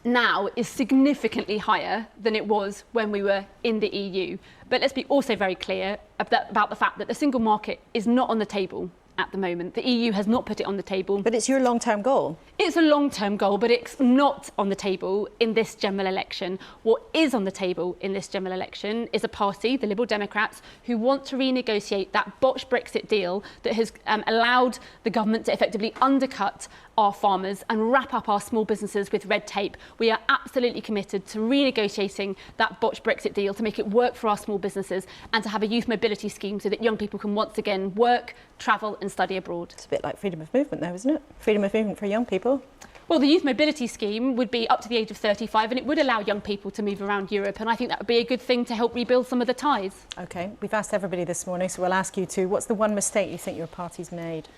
now is significantly higher than it was when we were in the EU. But let's be also very clear about the fact that the single market is not on the table. at the moment. The EU has not put it on the table. But it's your long-term goal. It's a long-term goal, but it's not on the table in this general election. What is on the table in this general election is a party, the Liberal Democrats, who want to renegotiate that botched Brexit deal that has allowed the government to effectively undercut our farmers and wrap up our small businesses with red tape. We are absolutely committed to renegotiating that botched Brexit deal to make it work for our small businesses and to have a youth mobility scheme so that young people can once again work, travel and study abroad. It's a bit like freedom of movement though, isn't it? Freedom of movement for young people. Well, the youth mobility scheme would be up to the age of 35 and it would allow young people to move around Europe, and I think that would be a good thing to help rebuild some of the ties. OK, we've asked everybody this morning, so we'll ask you too. What's the one mistake you think your party's made?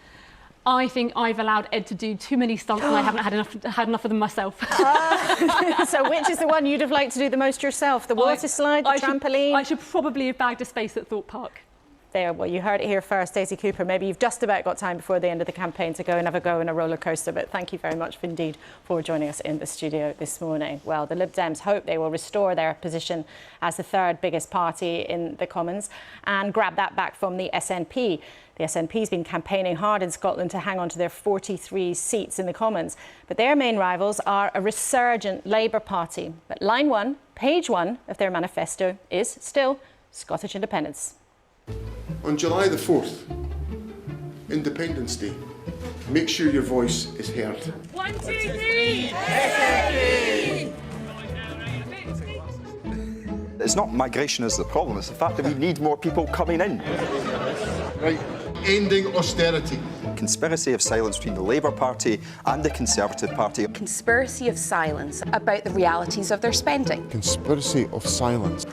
I think I've allowed Ed to do too many stunts and I haven't had enough of them myself. So which is the one you'd have liked to do the most yourself? The water slide, the trampoline? I should probably have bagged a space at Thorpe Park. There, well, you heard it here first, Daisy Cooper. Maybe you've just about got time before the end of the campaign to go and have a go in a roller coaster, but thank you very much indeed for joining us in the studio this morning. Well, the Lib Dems hope they will restore their position as the third biggest party in the Commons and grab that back from the SNP. The SNP's been campaigning hard in Scotland to hang on to their 43 seats in the Commons, but their main rivals are a resurgent Labour Party. But line one, page one of their manifesto is still Scottish independence. On July the 4th, Independence Day, make sure your voice is heard. 1, 2, 3! It's not migration is the problem, it's the fact that we need more people coming in. Right, ending austerity. Conspiracy of silence between the Labour Party and the Conservative Party. Conspiracy of silence about the realities of their spending. Conspiracy of silence.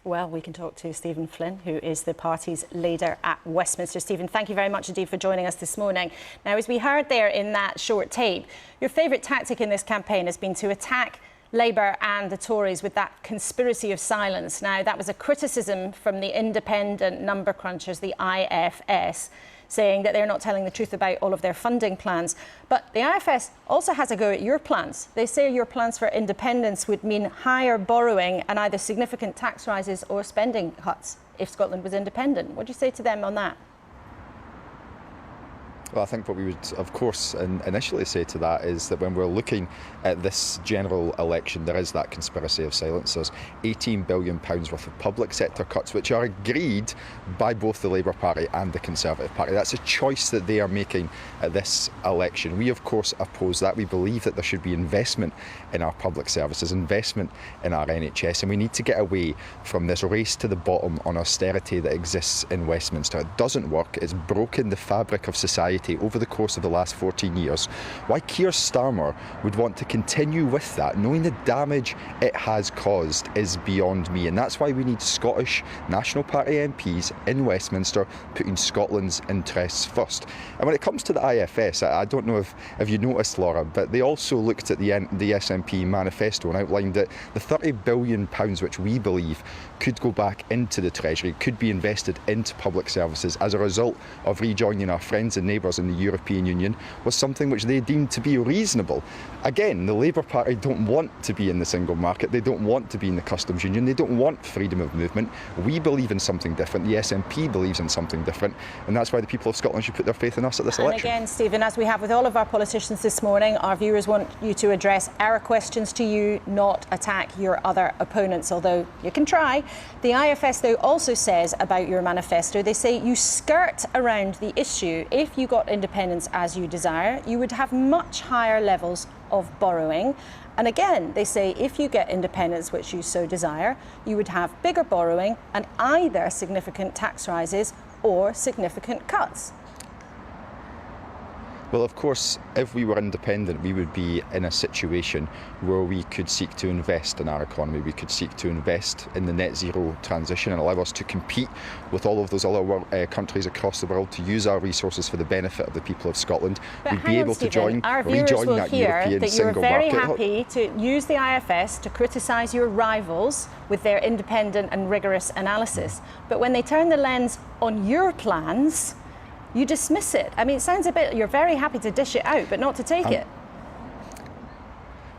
Well, we can talk to Stephen Flynn, who is the party's leader at Westminster. Stephen, thank you very much indeed for joining us this morning. Now, as we heard there in that short tape, your favourite tactic in this campaign has been to attack Labour and the Tories with that conspiracy of silence. Now, that was a criticism from the independent number crunchers, the IFS, saying that they're not telling the truth about all of their funding plans. But the IFS also has a go at your plans. They say your plans for independence would mean higher borrowing and either significant tax rises or spending cuts if Scotland was independent. What do you say to them on that? Well, I think what we would, of course, initially say to that is that when we're looking at this general election, there is that conspiracy of silence. There's £18 billion worth of public sector cuts, which are agreed by both the Labour Party and the Conservative Party. That's a choice that they are making at this election. We, of course, oppose that. We believe that there should be investment in our public services, investment in our NHS, and we need to get away from this race to the bottom on austerity that exists in Westminster. It doesn't work. It's broken the fabric of society over the course of the last 14 years. Why Keir Starmer would want to continue with that, knowing the damage it has caused, is beyond me. And that's why we need Scottish National Party MPs in Westminster putting Scotland's interests first. And when it comes to the IFS, I don't know if you noticed, Laura, but they also looked at the SNP manifesto and outlined that the £30 billion which we believe could go back into the Treasury, could be invested into public services as a result of rejoining our friends and neighbours in the European Union, was something which they deemed to be reasonable. Again, the Labour Party don't want to be in the single market, they don't want to be in the customs union, they don't want freedom of movement. We believe in something different, the SNP believes in something different, and that's why the people of Scotland should put their faith in us at this election. And again, Stephen, as we have with all of our politicians this morning, our viewers want you to address our questions to you, not attack your other opponents, although you can try. The IFS, though, also says about your manifesto, they say you skirt around the issue. If you got independence as you desire, you would have much higher levels of borrowing. And again, they say if you get independence, which you so desire, you would have bigger borrowing and either significant tax rises or significant cuts. Well, of course, if we were independent, we would be in a situation where we could seek to invest in our economy. We could seek to invest in the net zero transition and allow us to compete with all of those other countries across the world to use our resources for the benefit of the people of Scotland. But we'd be able to rejoin that European single market. You're very happy to use the IFS to criticise your rivals with their independent and rigorous analysis. But when they turn the lens on your plans, you dismiss it. I mean, it sounds a bit, you're very happy to dish it out, but not to take it.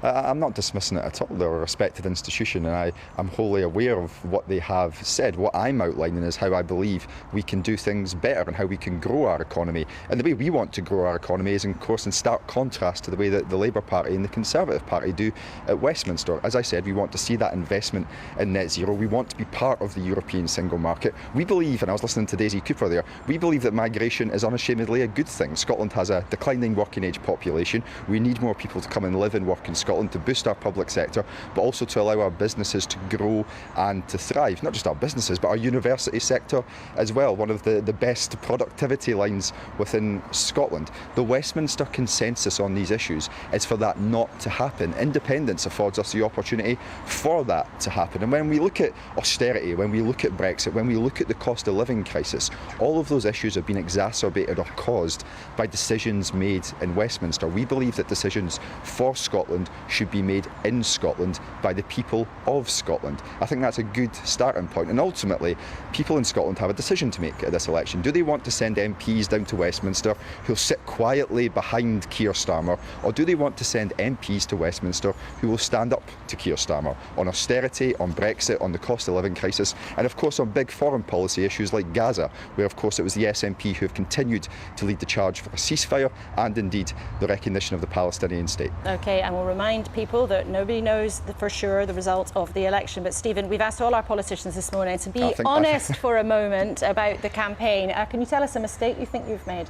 I'm not dismissing it at all. They're a respected institution, and I'm wholly aware of what they have said. What I'm outlining is how I believe we can do things better and how we can grow our economy. And the way we want to grow our economy is, of course, in stark contrast to the way that the Labour Party and the Conservative Party do at Westminster. As I said, we want to see that investment in net zero. We want to be part of the European single market. We believe, and I was listening to Daisy Cooper there, we believe that migration is unashamedly a good thing. Scotland has a declining working age population. We need more people to come and live and work in Scotland to boost our public sector, but also to allow our businesses to grow and to thrive. Not just our businesses, but our university sector as well. One of the best productivity lines within Scotland. The Westminster consensus on these issues is for that not to happen. Independence affords us the opportunity for that to happen. And when we look at austerity, when we look at Brexit, when we look at the cost of living crisis, all of those issues have been exacerbated or caused by decisions made in Westminster. We believe that decisions for Scotland should be made in Scotland by the people of Scotland. I think that's a good starting point. And ultimately, people in Scotland have a decision to make at this election. Do they want to send MPs down to Westminster who'll sit quietly behind Keir Starmer, or do they want to send MPs to Westminster who will stand up to Keir Starmer on austerity, on Brexit, on the cost of living crisis, and of course on big foreign policy issues like Gaza, where of course it was the SNP who have continued to lead the charge for a ceasefire and indeed the recognition of the Palestinian state. OK, and we'll remind people that nobody knows for sure the result of the election. But Stephen, we've asked all our politicians this morning to be honest for a moment about the campaign. Can you tell us a mistake you think you've made?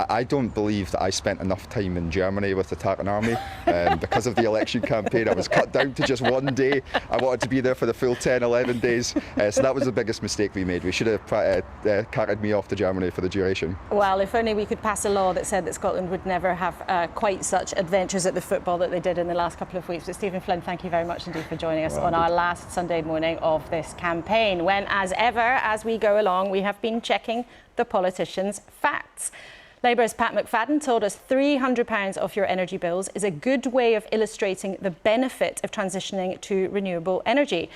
I don't believe that I spent enough time in Germany with the Tartan Army. Because of the election campaign, I was cut down to just one day. I wanted to be there for the full 10, 11 days. So that was the biggest mistake we made. We should have carried me off to Germany for the duration. Well, if only we could pass a law that said that Scotland would never have quite such adventures at the football that they did in the last couple of weeks. But Stephen Flynn, thank you very much indeed for joining us on our last Sunday morning of this campaign, when, as ever, as we go along, we have been checking the politicians' facts. Labour's Pat McFadden told us £300 off your energy bills is a good way of illustrating the benefit of transitioning to renewable energy.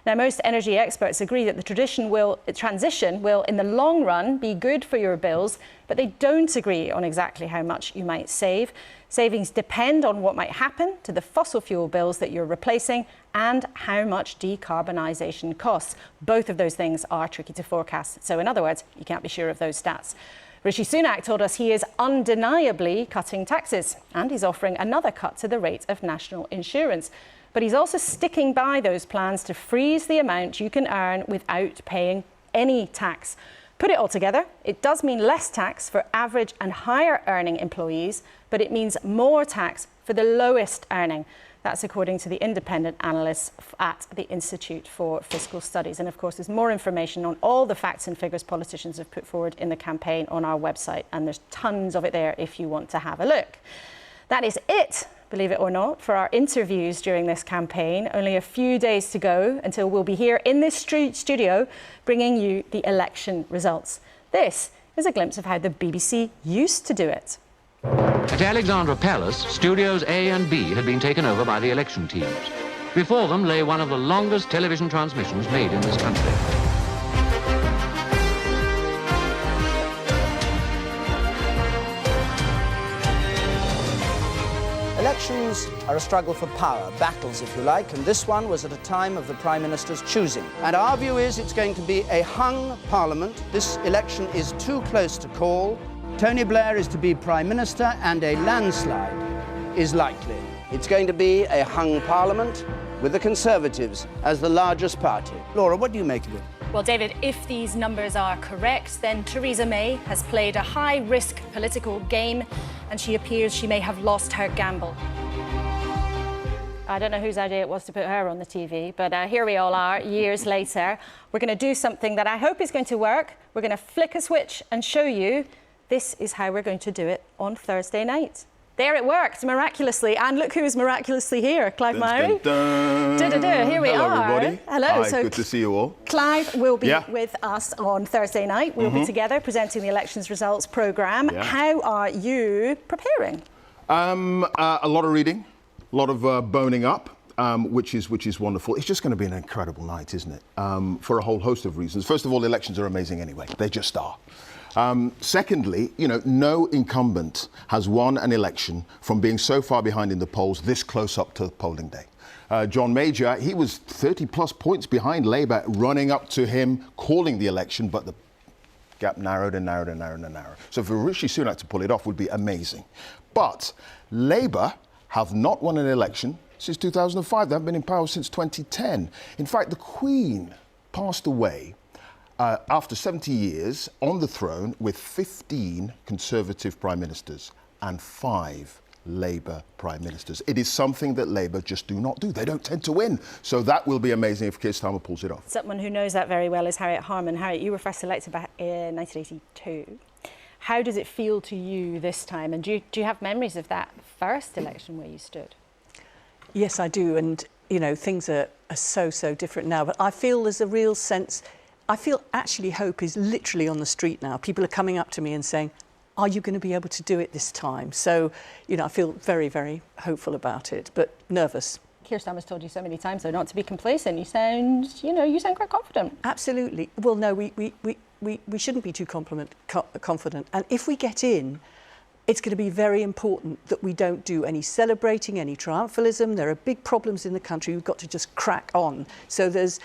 Now, most energy experts agree that the transition will, in the long run, be good for your bills, but they don't agree on exactly how much you might save. Savings depend on what might happen to the fossil fuel bills that you're replacing and how much decarbonisation costs. Both of those things are tricky to forecast. So, in other words, you can't be sure of those stats. Rishi Sunak told us he is undeniably cutting taxes, and he's offering another cut to the rate of national insurance. But he's also sticking by those plans to freeze the amount you can earn without paying any tax. Put it all together, it does mean less tax for average and higher earning employees, but it means more tax for the lowest earning. That's according to the independent analysts at the Institute for Fiscal Studies. And of course, there's more information on all the facts and figures politicians have put forward in the campaign on our website. And there's tons of it there if you want to have a look. That is it, believe it or not, for our interviews during this campaign. Only a few days to go until we'll be here in this studio bringing you the election results. This is a glimpse of how the BBC used to do it. At Alexandra Palace, Studios A and B had been taken over by the election teams. Before them lay one of the longest television transmissions made in this country. Elections are a struggle for power, battles if you like, and this one was at a time of the Prime Minister's choosing. And our view is it's going to be a hung Parliament. This election is too close to call. Tony Blair is to be Prime Minister and a landslide is likely. It's going to be a hung Parliament with the Conservatives as the largest party. Laura, what do you make of it? Well, David, if these numbers are correct, then Theresa May has played a high-risk political game and she appears she may have lost her gamble. I don't know whose idea it was to put her on the TV, but here we all are, years later. We're going to do something that I hope is going to work. We're going to flick a switch and show you this is how we're going to do it on Thursday night. There it worked, miraculously. And look who's miraculously here, Clive Myrie. Here we Hello, are. Everybody. Hello. Hi, so good to see you all. Clive will be with us on Thursday night. We'll be together presenting the elections results programme. Yeah. How are you preparing? A lot of reading, a lot of boning up. Which is wonderful. It's just going to be an incredible night, isn't it? For a whole host of reasons. First of all, elections are amazing anyway. They just are. Secondly, no incumbent has won an election from being so far behind in the polls this close up to polling day. John Major, he was 30 plus points behind Labour running up to him calling the election, but the gap narrowed and narrowed and narrowed and narrowed. So for Rishi Sunak to pull it off would be amazing. But Labour have not won an election since 2005. They haven't been in power since 2010. In fact, the Queen passed away after 70 years on the throne with 15 Conservative prime ministers and 5 Labour prime ministers. It is something that Labour just do not do. They don't tend to win. So that will be amazing if Keir Starmer pulls it off. Someone who knows that very well is Harriet Harman. Harriet, you were first elected back in 1982. How does it feel to you this time? And do you have memories of that first election where you stood? Yes, I do. And, things are so different now. But I feel there's a real sense, I feel actually hope is literally on the street now. People are coming up to me and saying, are you going to be able to do it this time? So, I feel very, very hopeful about it, but nervous. Keir Starmer's told you so many times, though, not to be complacent. You sound quite confident. Absolutely. Well, no, we shouldn't be too confident. And if we get in, it's going to be very important that we don't do any celebrating, any triumphalism. There are big problems in the country. We've got to just crack on. So there's,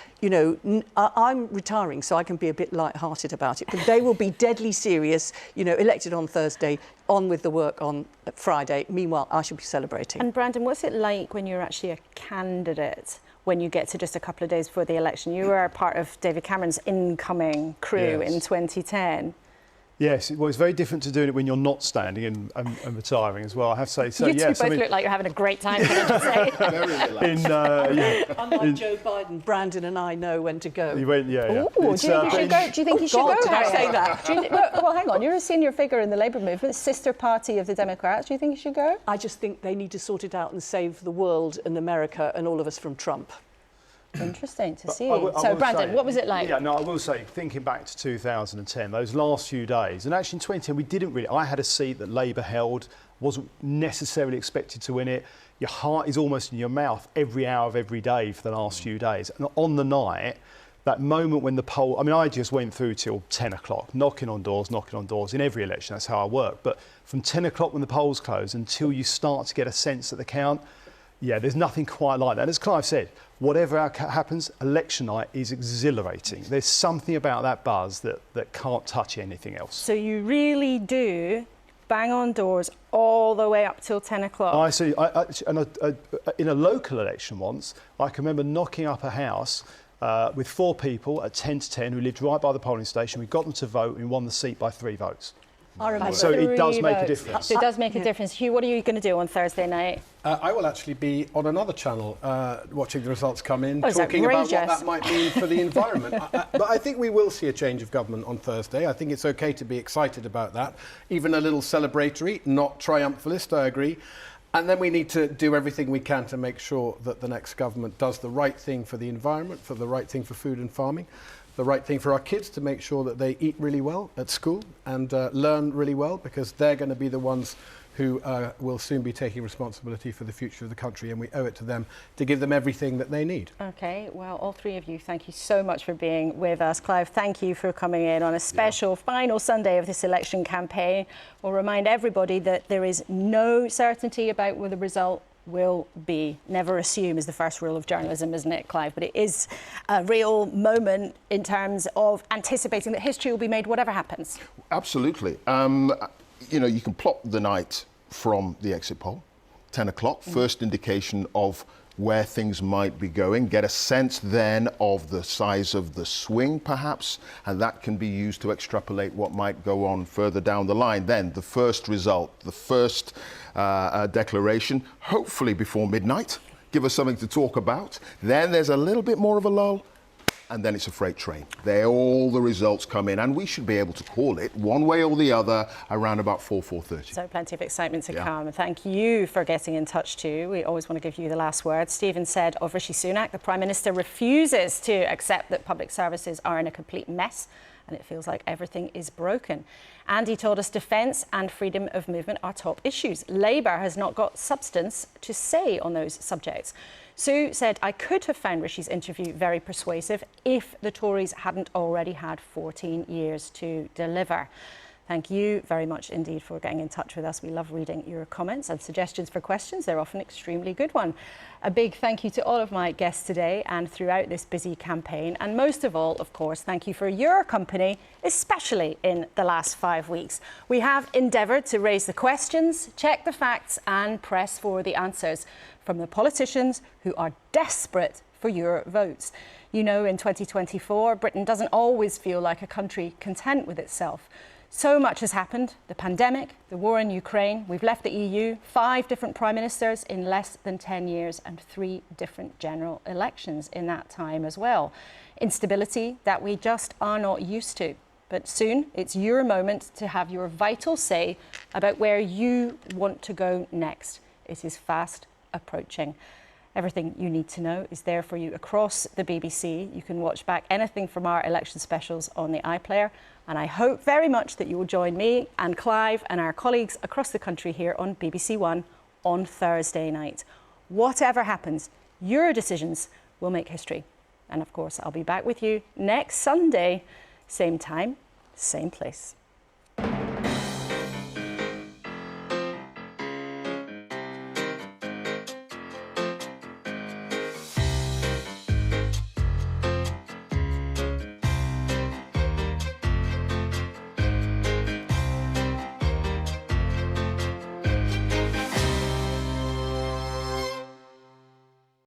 I'm retiring, so I can be a bit light-hearted about it. But they will be deadly serious, elected on Thursday, on with the work on Friday. Meanwhile, I should be celebrating. And Brandon, what's it like when you're actually a candidate, when you get to just a couple of days before the election? You were part of David Cameron's incoming crew in 2010. Yes, well, it's very different to doing it when you're not standing and retiring as well, I have to say. So, you two both look like you're having a great time, can I just say? Very relaxed. Unlike Joe Biden, Brandon and I know when to go. You went, yeah. Ooh, do you think you should go? Do you think you should go? Did I say that? Well, hang on. You're a senior figure in the Labour movement, sister party of the Democrats. Do you think you should go? I just think they need to sort it out and save the world and America and all of us from Trump. Interesting to see. So, Brandon, what was it like? Yeah, no, I will say, thinking back to 2010, those last few days, and actually in 2010 we didn't really, I had a seat that Labour held, wasn't necessarily expected to win it. Your heart is almost in your mouth every hour of every day for the last few days. And on the night, that moment when the poll, I just went through till 10 o'clock, knocking on doors in every election, that's how I work. But from 10 o'clock when the polls close until you start to get a sense at the count, yeah, there's nothing quite like that. And as Clive said, whatever happens, election night is exhilarating. There's something about that buzz that can't touch anything else. So you really do bang on doors all the way up till 10 o'clock? I see. In a local election once, I can remember knocking up a house with 4 people at 10 to 10 who lived right by the polling station. We got them to vote and we won the seat by 3 votes. I remember. So it does make a difference. So it does make a difference. Hugh, what are you going to do on Thursday night? I will actually be on another channel watching the results come in, talking about what that might mean for the environment. But I think we will see a change of government on Thursday. I think it's okay to be excited about that. Even a little celebratory, not triumphalist, I agree. And then we need to do everything we can to make sure that the next government does the right thing for the environment, for the right thing for food and farming, the right thing for our kids to make sure that they eat really well at school and learn really well, because they're going to be the ones who will soon be taking responsibility for the future of the country, and we owe it to them to give them everything that they need. OK, well, all 3 of you, thank you so much for being with us. Clive, thank you for coming in on a special final Sunday of this election campaign. We'll remind everybody that there is no certainty about what the result will be. Never assume is the first rule of journalism, isn't it, Clive? But it is a real moment in terms of anticipating that history will be made whatever happens. Absolutely. You can plot the night from the exit poll, 10 o'clock, first indication of where things might be going, get a sense then of the size of the swing perhaps, and that can be used to extrapolate what might go on further down the line. Then the first result, the first declaration, hopefully before midnight, give us something to talk about. Then there's a little bit more of a lull, and then it's a freight train. There all the results come in, and we should be able to call it one way or the other around about 4:30. So plenty of excitement to come. And thank you for getting in touch too. We always want to give you the last word. Stephen said of Rishi Sunak, the Prime Minister refuses to accept that public services are in a complete mess, and it feels like everything is broken. And he told us defence and freedom of movement are top issues. Labour has not got substance to say on those subjects. Sue said, I could have found Rishi's interview very persuasive if the Tories hadn't already had 14 years to deliver. Thank you very much indeed for getting in touch with us. We love reading your comments and suggestions for questions. They're often extremely good ones. A big thank you to all of my guests today and throughout this busy campaign. And most of all, of course, thank you for your company, especially in the last 5 weeks. We have endeavoured to raise the questions, check the facts and press for the answers from the politicians who are desperate for your votes. You know, in 2024, Britain doesn't always feel like a country content with itself. So much has happened: the pandemic, the war in Ukraine, we've left the EU, 5 different prime ministers in less than 10 years and 3 different general elections in that time as well. Instability that we just are not used to. But soon it's your moment to have your vital say about where you want to go next. It is fast approaching. Everything you need to know is there for you across the BBC. You can watch back anything from our election specials on the iPlayer. And I hope very much that you will join me and Clive and our colleagues across the country here on BBC One on Thursday night. Whatever happens, your decisions will make history. And of course, I'll be back with you next Sunday, same time, same place.